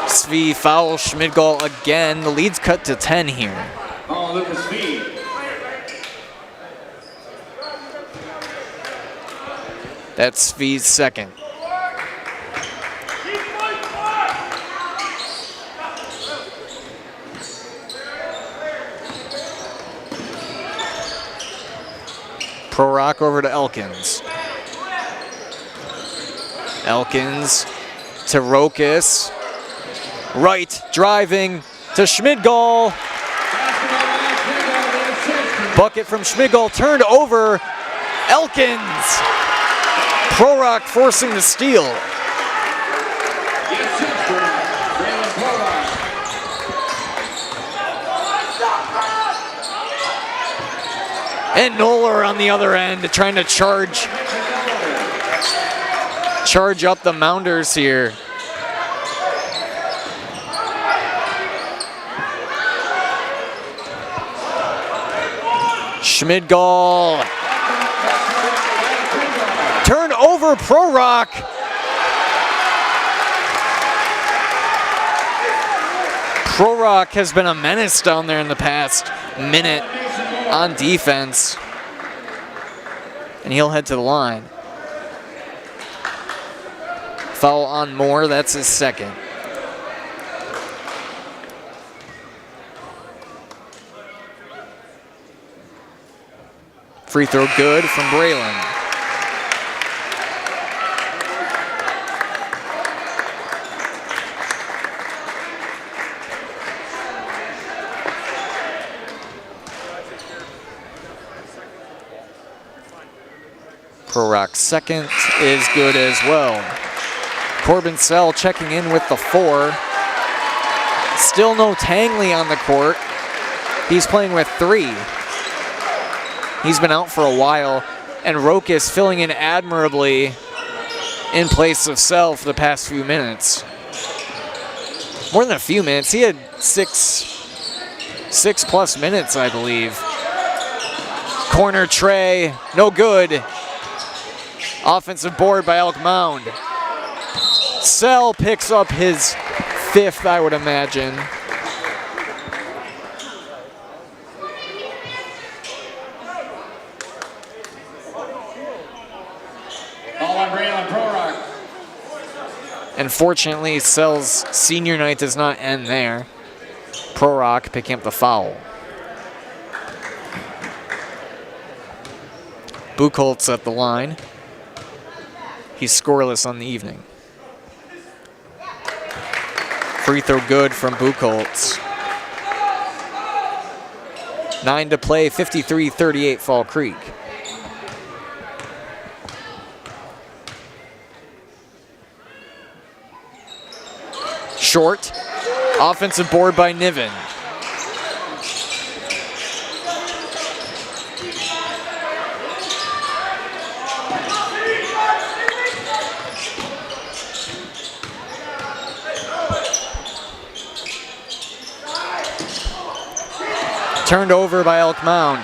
Svi foul Schmidgall again. The lead's cut to 10 here. Oh, Lucas Svi. That's Svi's second. Prorock over to Elkins. Elkins to Rokas. Right, driving to Schmidgall. Bucket from Schmidgall, turned over. Elkins. Prorock forcing the steal. And Noller on the other end trying to charge up the Mounders here. Schmidgall. Turn over Prorock. Prorock has been a menace down there in the past minute on defense. And he'll head to the line. Foul on Moore, that's his second. Free throw good from Braylon. Prorock's second is good as well. Corbin Sell checking in with the 4. Still no Tangley on the court. He's playing with 3. He's been out for a while, and Rokas filling in admirably in place of Sell for the past few minutes. More than a few minutes. He had 6 plus minutes, I believe. Corner tray, no good. Offensive board by Elk Mound. Sell picks up his 5th, I would imagine. Ball on Braylon Prorock. Unfortunately, Sell's senior night does not end there. Prorock picking up the foul. Buchholz at the line. He's scoreless on the evening. Free throw good from Buchholz. 9 to play, 53-38 Fall Creek. Short. Offensive board by Niven. Turned over by Elk Mound.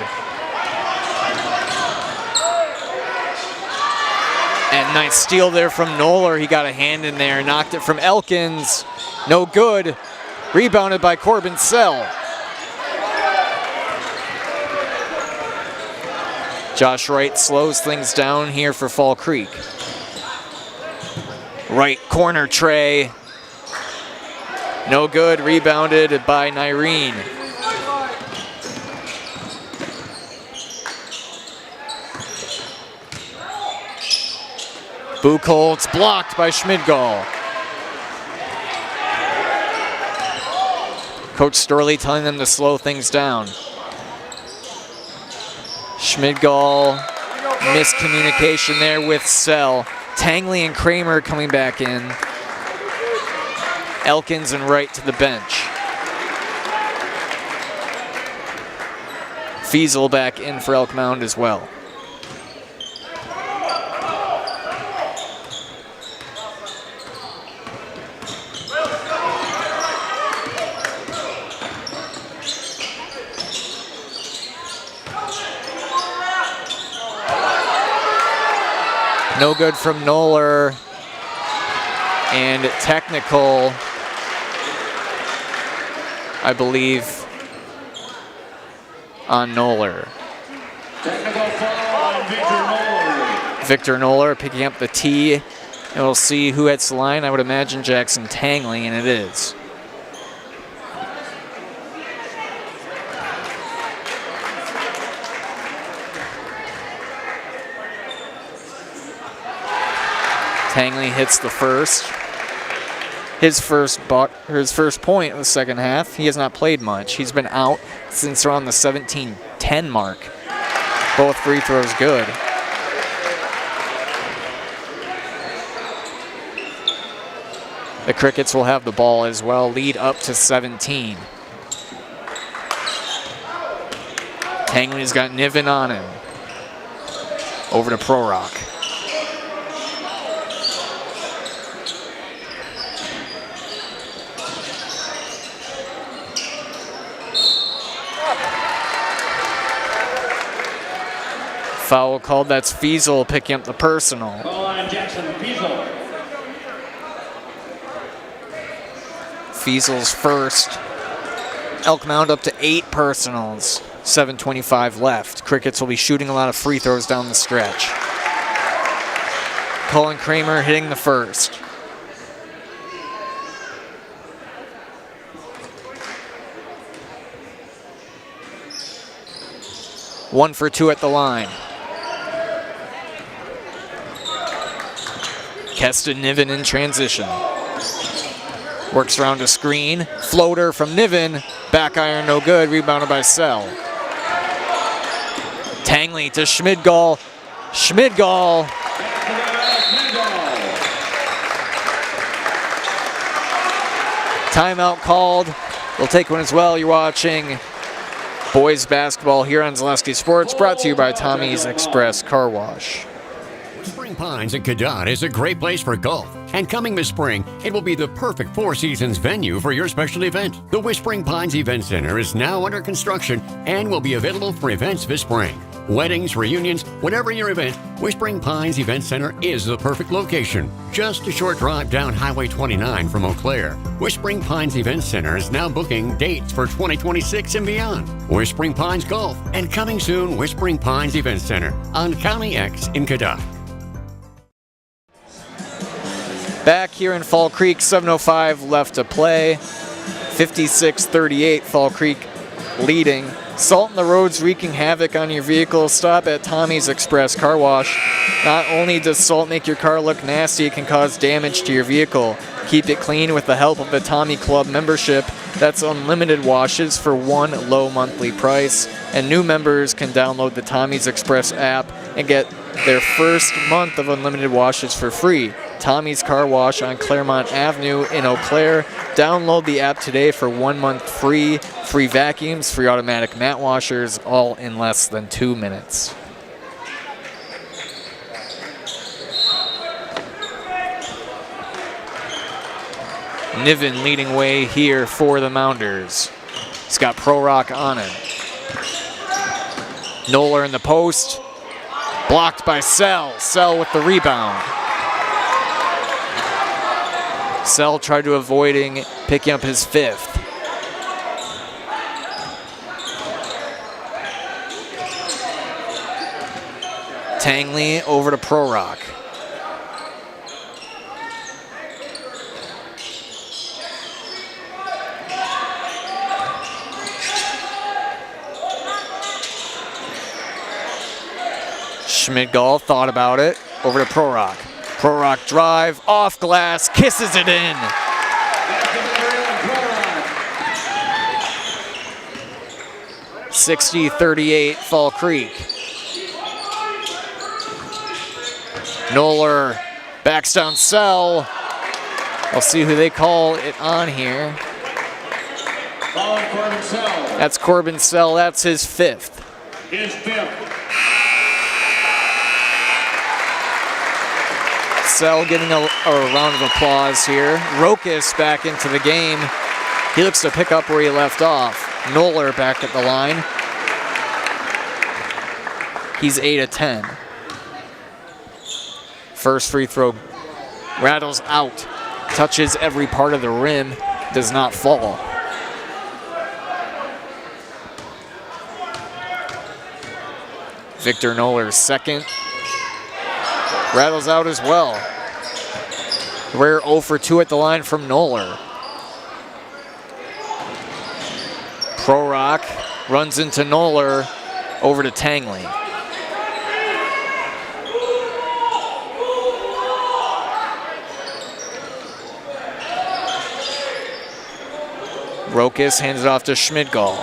And nice steal there from Noller. He got a hand in there, knocked it from Elkins. No good. Rebounded by Corbin Sell. Josh Wright slows things down here for Fall Creek. Right corner tray. No good, rebounded by Nyreen. Buchholz blocked by Schmidgall. Coach Storley telling them to slow things down. Schmidgall, miscommunication there with Sell. Tangley and Kramer coming back in. Elkins and Wright to the bench. Fiesel back in for Elk Mound as well. No good from Noller, and technical, I believe, on Noller. Technical foul on Victor Noller. Victor Noller picking up the tee, and we'll see who hits the line. I would imagine Jackson Tangley, and it is. Tangley hits the first. His first point of the second half. He has not played much. He's been out since around the 17-10 mark. Both free throws good. The Crickets will have the ball as well, lead up to 17. Tangley's got Niven on him. Over to Prorock. Foul called, that's Fiesel picking up the personal. Call on Jackson Fiesel. Fiesel's first. Elk Mound up to 8 personals. 7:25 left. Crickets will be shooting a lot of free throws down the stretch. Colin Kramer hitting the first. One for 2 at the line. Keston Niven in transition. Works around a screen. Floater from Niven. Back iron no good. Rebounded by Sell. Tangley to Schmidgall. Schmidgall. Timeout called. We'll take one as well. You're watching boys basketball here on Zaleski Sports, brought to you by Tommy's Express Car Wash. Whispering Pines in Cadott is a great place for golf. And coming this spring, it will be the perfect Four Seasons venue for your special event. The Whispering Pines Event Center is now under construction and will be available for events this spring. Weddings, reunions, whatever your event, Whispering Pines Event Center is the perfect location. Just a short drive down Highway 29 from Eau Claire. Whispering Pines Event Center is now booking dates for 2026 and beyond. Whispering Pines Golf, and coming soon, Whispering Pines Event Center on County X in Cadott. Back here in Fall Creek, 7:05 left to play. 56-38, Fall Creek leading. Salt in the roads wreaking havoc on your vehicle. Stop at Tommy's Express Car Wash. Not only does salt make your car look nasty, it can cause damage to your vehicle. Keep it clean with the help of the Tommy Club membership. That's unlimited washes for one low monthly price. And new members can download the Tommy's Express app and get their first month of unlimited washes for free. Tommy's Car Wash on Claremont Avenue in Eau Claire. Download the app today for 1 month free. Free vacuums, free automatic mat washers, all in less than 2 minutes. Niven leading way here for the Mounders. He's got Prorock on him. Noller in the post. Blocked by Sell. Sell with the rebound. Sell tried to avoiding picking up his 5th. Tangley over to Prorock. Schmidgall thought about it. Over to Prorock. Prorock drive, off glass, kisses it in. 60-38 Fall Creek. Noller backs down Sell. I'll see who they call it on here. Corbin Sell. That's Corbin Sell. That's his 5th. His 5th. Sell getting a round of applause here. Rokas back into the game. He looks to pick up where he left off. Noller back at the line. He's 8 of 10. First free throw rattles out. Touches every part of the rim. Does not fall. Victor Noller's 2nd. Rattles out as well. Rare 0 for 2 at the line from Noller. Prorock runs into Noller, over to Tangley. Rokas hands it off to Schmidgall.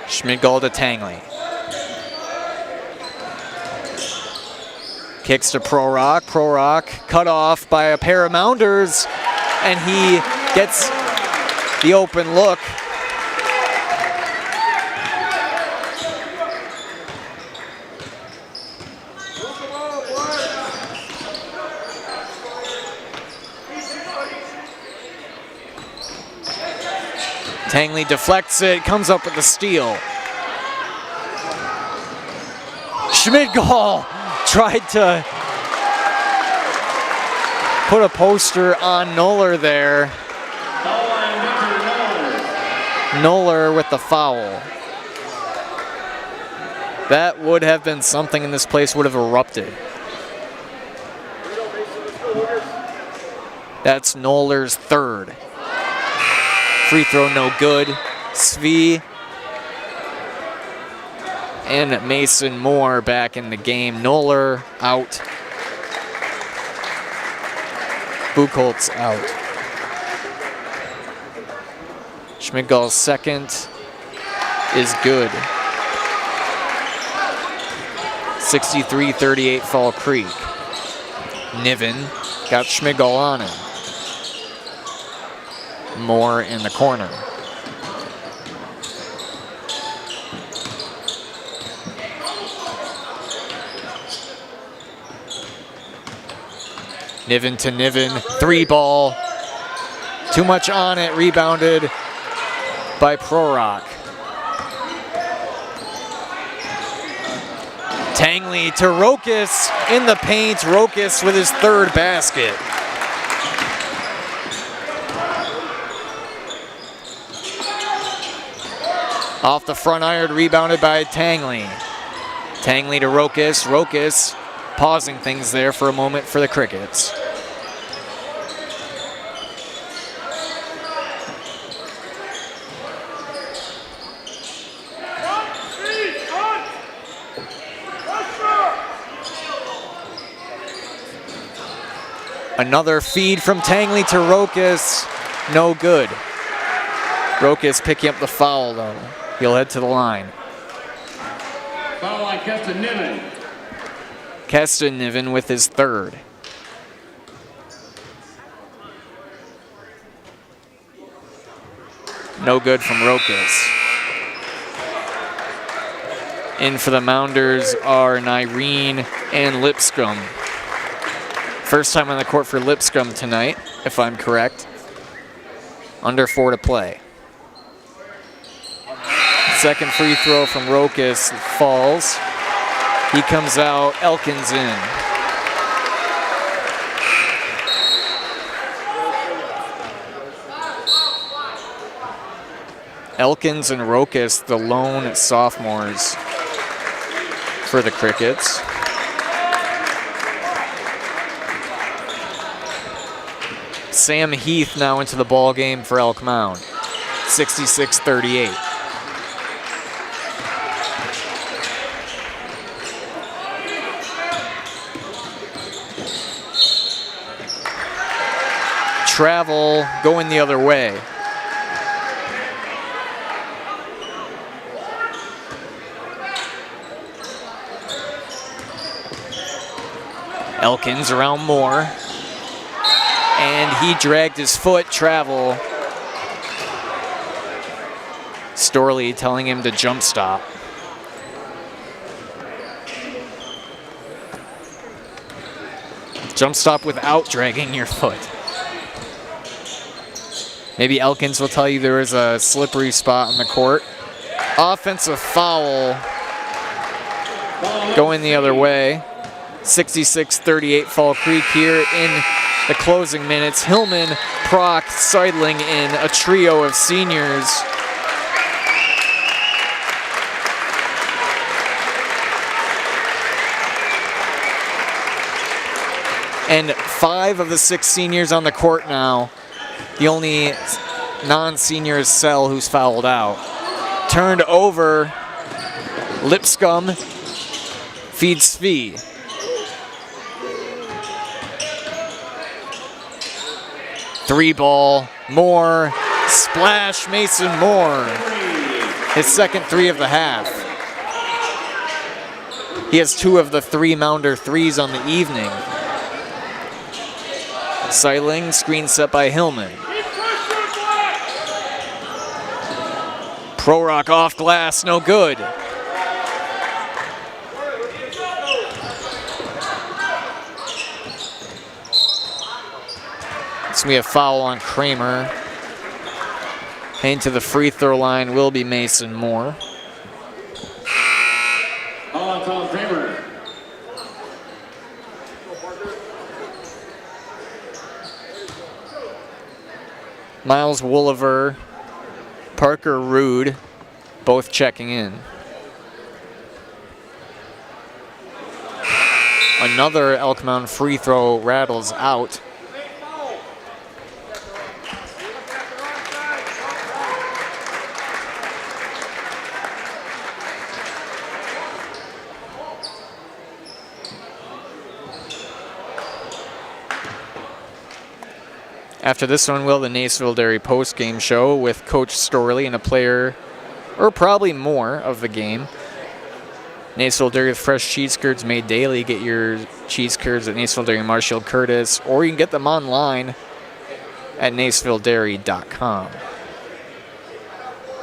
Schmidgall to Tangley. Kicks to Prorock. Prorock cut off by a pair of Mounders, and he gets the open look. Tangley deflects it, comes up with the steal. Schmidgall tried to put a poster on Noller there. Noller with the foul. That would have been something, and this place would have erupted. That's Noller's 3rd. Free throw no good. Svi and Mason Moore back in the game. Noller out. Buchholz out. Schmidgall's 2nd is good. 63-38 Fall Creek. Niven got Schmidgall on him. Moore in the corner. Niven to Niven, 3 ball. Too much on it, rebounded by Prorock. Tangley to Rokas in the paint. Rokas with his 3rd basket. Off the front iron, rebounded by Tangley. Tangley to Rokas. Rokas pausing things there for a moment for the Crickets. Another feed from Tangley to Rokas. No good. Rokas picking up the foul though. He'll head to the line. Foul line, Keston Niven. Keston Niven with his 3rd. No good from Rokas. In for the Mounders are Nyreen and Lipscomb. First time on the court for Lipscomb tonight, if I'm correct. Under 4 to play. Second free throw from Rokas falls. He comes out, Elkins in. Elkins and Rokas, the lone sophomores for the Crickets. Sam Heath now into the ball game for Elk Mound. 66-38. Travel going the other way. Elkins around Moore. And he dragged his foot. Travel. Storley telling him to jump stop. Jump stop without dragging your foot. Maybe Elkins will tell you there is a slippery spot on the court. Offensive foul going the other way. 66-38 Fall Creek here in the closing minutes. Hillman, Proc, Seidling in a trio of seniors. And 5 of the 6 seniors on the court now. The only non-senior is Sell, who's fouled out. Turned over. Lipscomb feeds Fee. Three ball, Moore, splash, Mason Moore. His second three of the half. He has 2 of the 3 Mounder threes on the evening. Seidling, screen set by Hillman. Prorock off glass, no good. So we have foul on Kramer. Heading to the free throw line will be Mason Moore. Foul on Kramer. Miles Wooliver, Parker Rude, both checking in. Another Elk Mound free throw rattles out. After this one, will the Nacerville Dairy post-game show with Coach Storley and a player, or probably more, of the game. Nacerville Dairy with fresh cheese curds made daily. Get your cheese curds at Nacerville Dairy Marshfield Curtis, or you can get them online at nacervilledairy.com.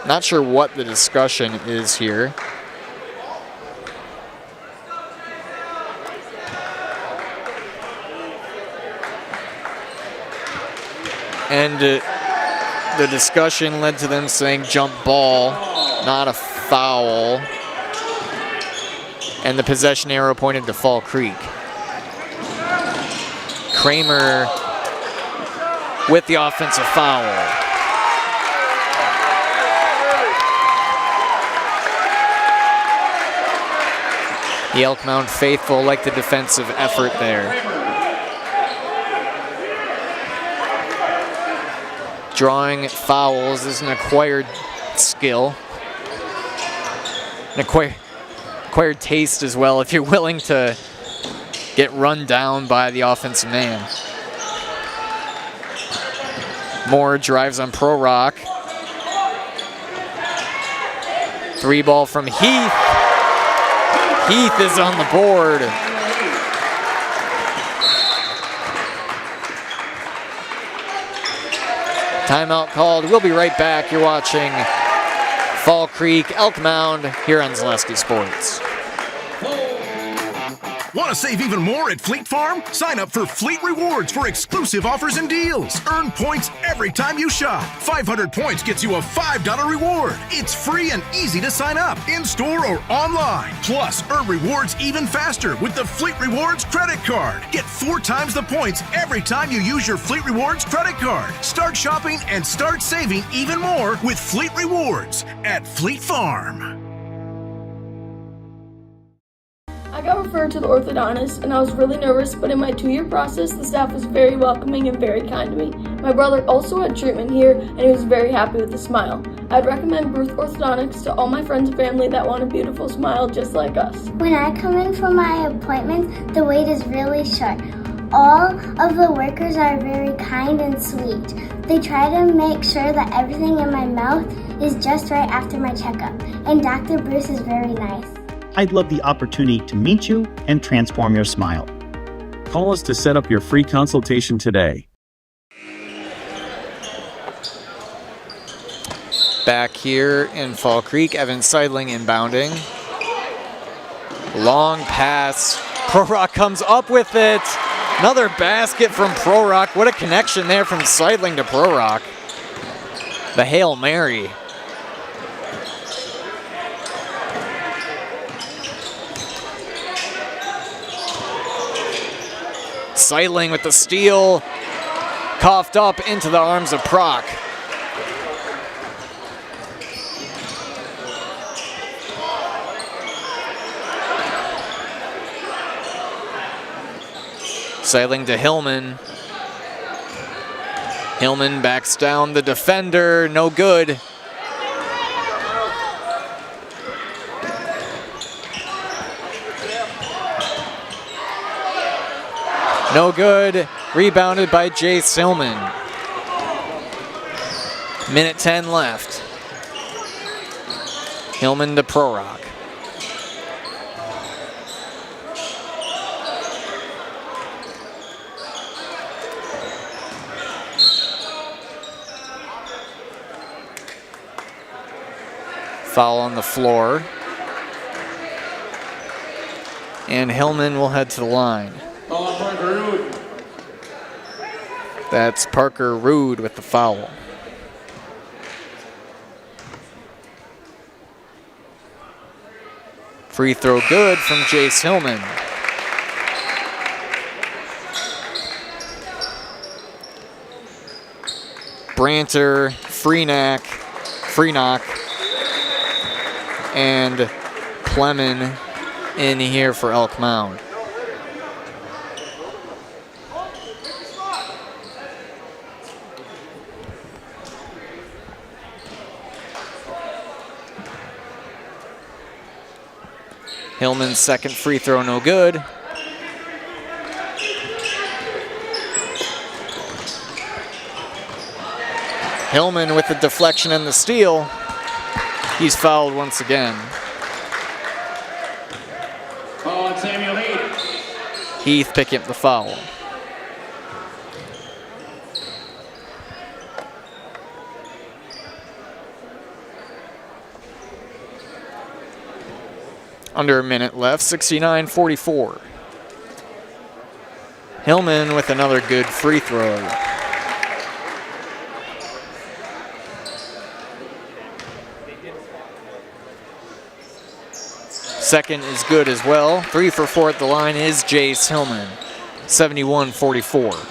Not sure what the discussion is here. And the discussion led to them saying jump ball, not a foul. And the possession arrow pointed to Fall Creek. Kramer with the offensive foul. The Elk Mound faithful like the defensive effort there. Drawing fouls is an acquired skill, an acquired taste as well if you're willing to get run down by the offensive man. Moore drives on Prorock. Three ball from Heath. Heath is on the board. Timeout called. We'll be right back. You're watching Fall Creek, Elk Mound here on Zaleski Sports. Want to save even more at Fleet Farm? Sign up for Fleet Rewards for exclusive offers and deals. Earn points every time you shop. 500 points gets you a $5 reward. It's free and easy to sign up, in-store or online. Plus, earn rewards even faster with the Fleet Rewards credit card. Get 4 times the points every time you use your Fleet Rewards credit card. Start shopping and start saving even more with Fleet Rewards at Fleet Farm. I got referred to the orthodontist and I was really nervous, but in my 2-year process, the staff was very welcoming and very kind to me. My brother also had treatment here and he was very happy with the smile. I'd recommend Bruce Orthodontics to all my friends and family that want a beautiful smile just like us. When I come in for my appointment, the wait is really short. All of the workers are very kind and sweet. They try to make sure that everything in my mouth is just right after my checkup, and Dr. Bruce is very nice. I'd love the opportunity to meet you and transform your smile. Call us to set up your free consultation today. Back here in Fall Creek, Evan Seidling inbounding. Long pass. Prorock comes up with it. Another basket from Prorock. What a connection there from Seidling to Prorock. The Hail Mary. Seidling with the steal, coughed up into the arms of Proc. Seidling to Hillman. Hillman backs down the defender, no good. No good, rebounded by Jace Hillman. Minute 10 left. Hillman to Prorock. Foul on the floor. And Hillman will head to the line. That's Parker Rude with the foul. Free throw good from Jace Hillman. Branter, Freenack, and Clemen in here for Elk Mound. Hillman's second free throw, no good. Hillman with the deflection and the steal. He's fouled once again. Call on Samuel Heath. Heath picking up the foul. Under a minute left, 69-44. Hillman with another good free throw. Second is good as well. 3 for 4 at the line is Jace Hillman. 71-44.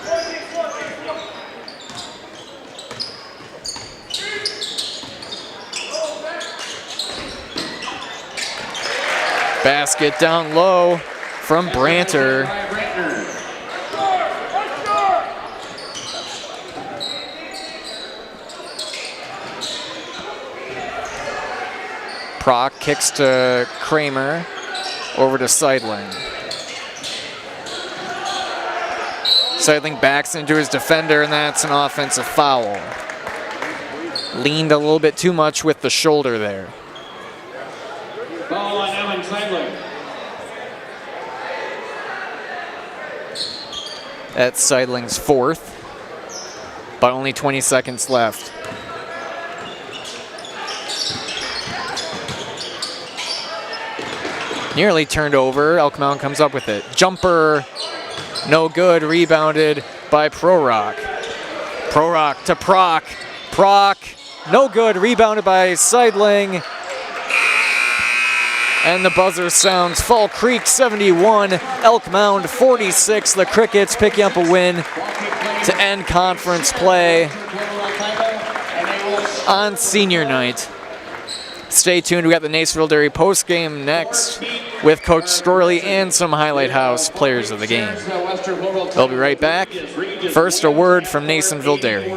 Basket down low from Branter. Proc kicks to Kramer, over to Seidling. Seidling backs into his defender, and that's an offensive foul. Leaned a little bit too much with the shoulder there. Foul on Evan Seidling. That's Seidling's fourth, but only 20 seconds left. nearly turned over. Elk Mound comes up with it. Jumper, no good, rebounded by Prorock. Prorock to Proc. Proc, no good, rebounded by Seidling. And the buzzer sounds. Fall Creek 71, Elk Mound 46. The Crickets picking up a win to end conference play on senior night. Stay tuned. We got the Nasonville Dairy postgame next with Coach Storley and some Highlight House players of the game. They'll be right back. First, a word from Nasonville Dairy.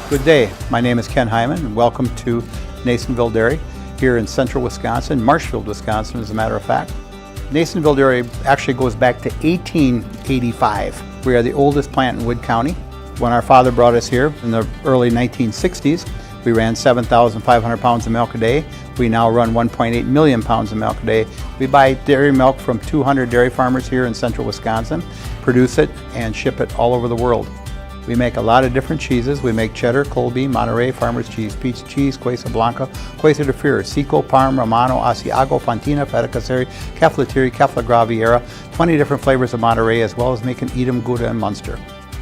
Good day. My name is Ken Hyman, and welcome to Nasonville Dairy here in central Wisconsin, Marshfield, Wisconsin, as a matter of fact. Nasonville Dairy actually goes back to 1885. We are the oldest plant in Wood County. When our father brought us here in the early 1960s, we ran 7,500 pounds of milk a day. We now run 1.8 million pounds of milk a day. We buy dairy milk from 200 dairy farmers here in central Wisconsin, produce it, and ship it all over the world. We make a lot of different cheeses. We make cheddar, Colby, Monterey, Farmer's Cheese, Peach Cheese, Quesa Blanca, Quesa de Freer, Seco, Parm, Romano, Asiago, Fontina, Feta Caseri, Caflatiri, Cafla Graviera, 20 different flavors of Monterey, as well as making Edam, Gouda, and Munster.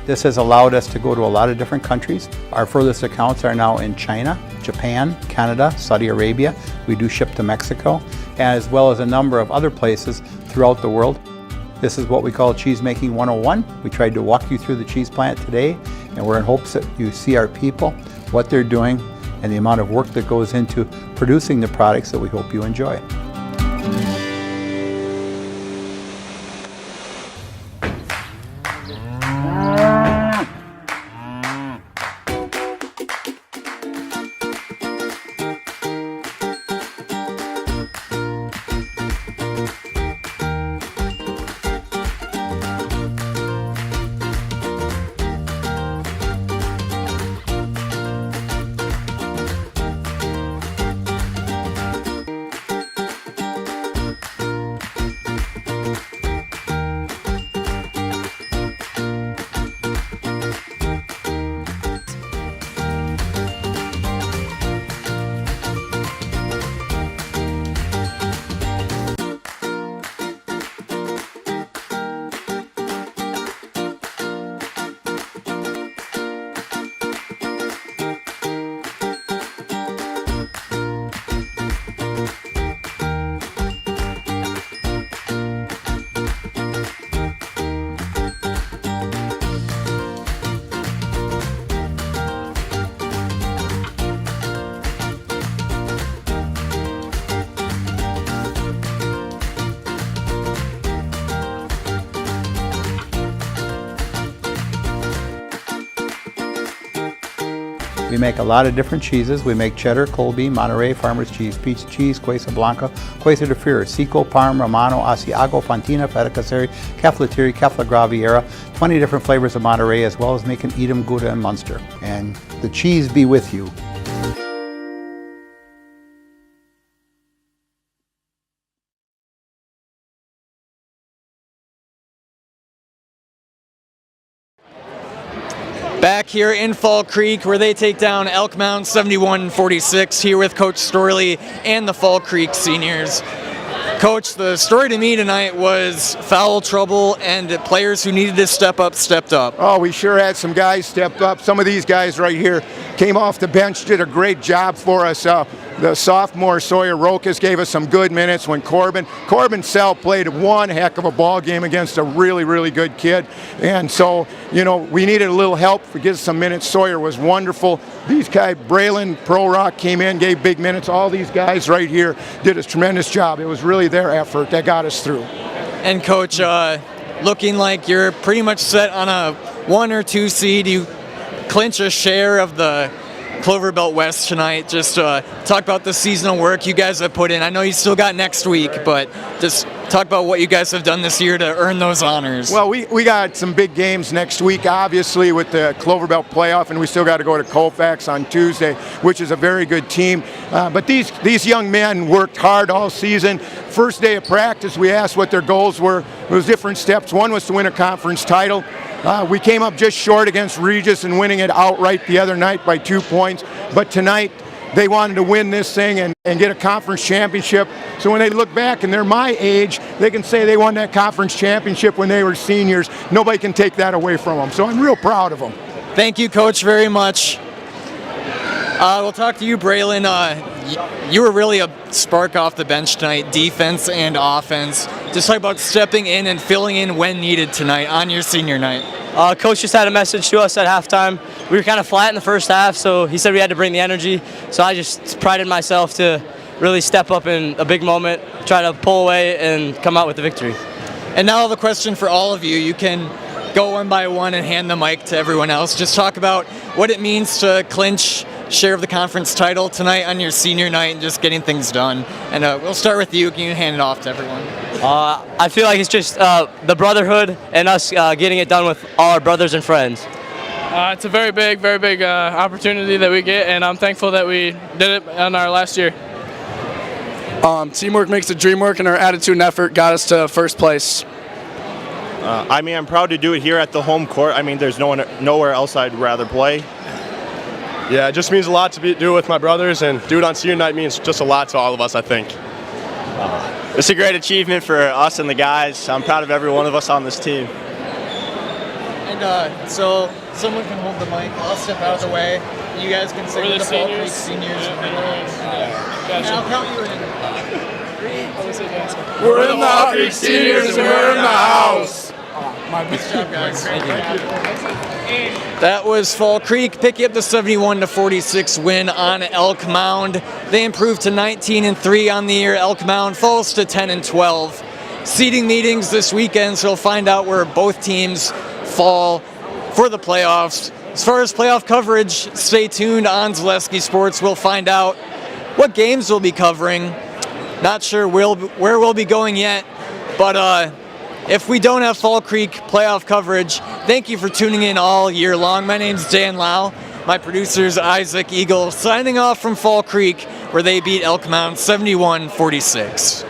This has allowed us to go to a lot of different countries. Our furthest accounts are now in China, Japan, Canada, Saudi Arabia. We do ship to Mexico, as well as a number of other places throughout the world. This is what we call Cheese Making 101. We tried to walk you through the cheese plant today, and we're in hopes that you see our people, what they're doing, and the amount of work that goes into producing the products that we hope you enjoy. We make a lot of different cheeses. We make cheddar, Colby, Monterey, Farmer's Cheese, Peach Cheese, Quesa Blanca, Quesa de Freer, Seco, Parm, Romano, Asiago, Fontina, Feta Caseri, Caflatiri, Cafla Graviera, 20 different flavors of Monterey, as well as making Edam, Gouda, and Munster. And the cheese be with you. Back here in Fall Creek where they take down Elk Mound 71-46 here with Coach Storley and the Fall Creek seniors. Coach, the story to me tonight was foul trouble and players who needed to step up, stepped up. Oh, we sure had some guys step up. Some of these guys right here came off the bench, did a great job for us. The sophomore Sawyer Rokas gave us some good minutes when Corbin Sell played one heck of a ball game against a really, really good kid. And so, you know, we needed a little help to get some minutes. Sawyer was wonderful. These guys, Braylon, Prorock came in, gave big minutes. All these guys right here did a tremendous job. It was really their effort that got us through. And Coach, looking like you're pretty much set on a 1 or 2 seed. You clinch a share of the Clover Belt West tonight. Just talk about the seasonal work you guys have put in. I know you still got next week, but just talk about what you guys have done this year to earn those honors. Well, we got some big games next week, obviously, with the Clover Belt playoff, and we still got to go to Colfax on Tuesday, which is a very good team. But these young men worked hard all season. First day of practice, we asked what their goals were. It was different steps. One was to win a conference title. We came up just short against Regis and winning it outright the other night by 2 points. But tonight, they wanted to win this thing and get a conference championship. So when they look back and they're my age, they can say they won that conference championship when they were seniors. Nobody can take that away from them. So I'm real proud of them. Thank you, Coach, very much. We'll talk to you, Braylon. You were really a spark off the bench tonight, defense and offense. Just talk about stepping in and filling in when needed tonight on your senior night. Coach just had a message to us at halftime. We were kind of flat in the first half, so he said we had to bring the energy. So I just prided myself to really step up in a big moment, try to pull away and come out with the victory. And now the question for all of you. You can go one by one and hand the mic to everyone else. Just talk about what it means to clinch share of the conference title tonight on your senior night and just getting things done. And we'll start with you. Can you hand it off to everyone? I feel like it's just the brotherhood and us getting it done with all our brothers and friends. It's a very big opportunity that we get, and I'm thankful that we did it on our last year. Teamwork makes the dream work, and our attitude and effort got us to first place. I'm proud to do it here at the home court. There's nowhere else I'd rather play. Yeah, it just means a lot to do it with my brothers, and do it on senior night means just a lot to all of us, I think. It's a great achievement for us and the guys. I'm proud of every one of us on this team. And so someone can hold the mic. I'll step out of the way. You guys can say We're the Fall Creek seniors. And I'll count you in. We're in the Fall Creek seniors, and we're in the house. Good job, guys. Thank you. That was Fall Creek picking up the 71-46 win on Elk Mound. They improved to 19-3 on the year. Elk Mound falls to 10-12. Seeding meetings this weekend, so we'll find out where both teams fall for the playoffs. As far as playoff coverage, stay tuned on Zaleski Sports. We'll find out what games we'll be covering. Not sure where we'll be going yet, but if we don't have Fall Creek playoff coverage, thank you for tuning in all year long. My name's Dan Lau. My producer's Isaac Eagle, signing off from Fall Creek, where they beat Elk Mound 71-46.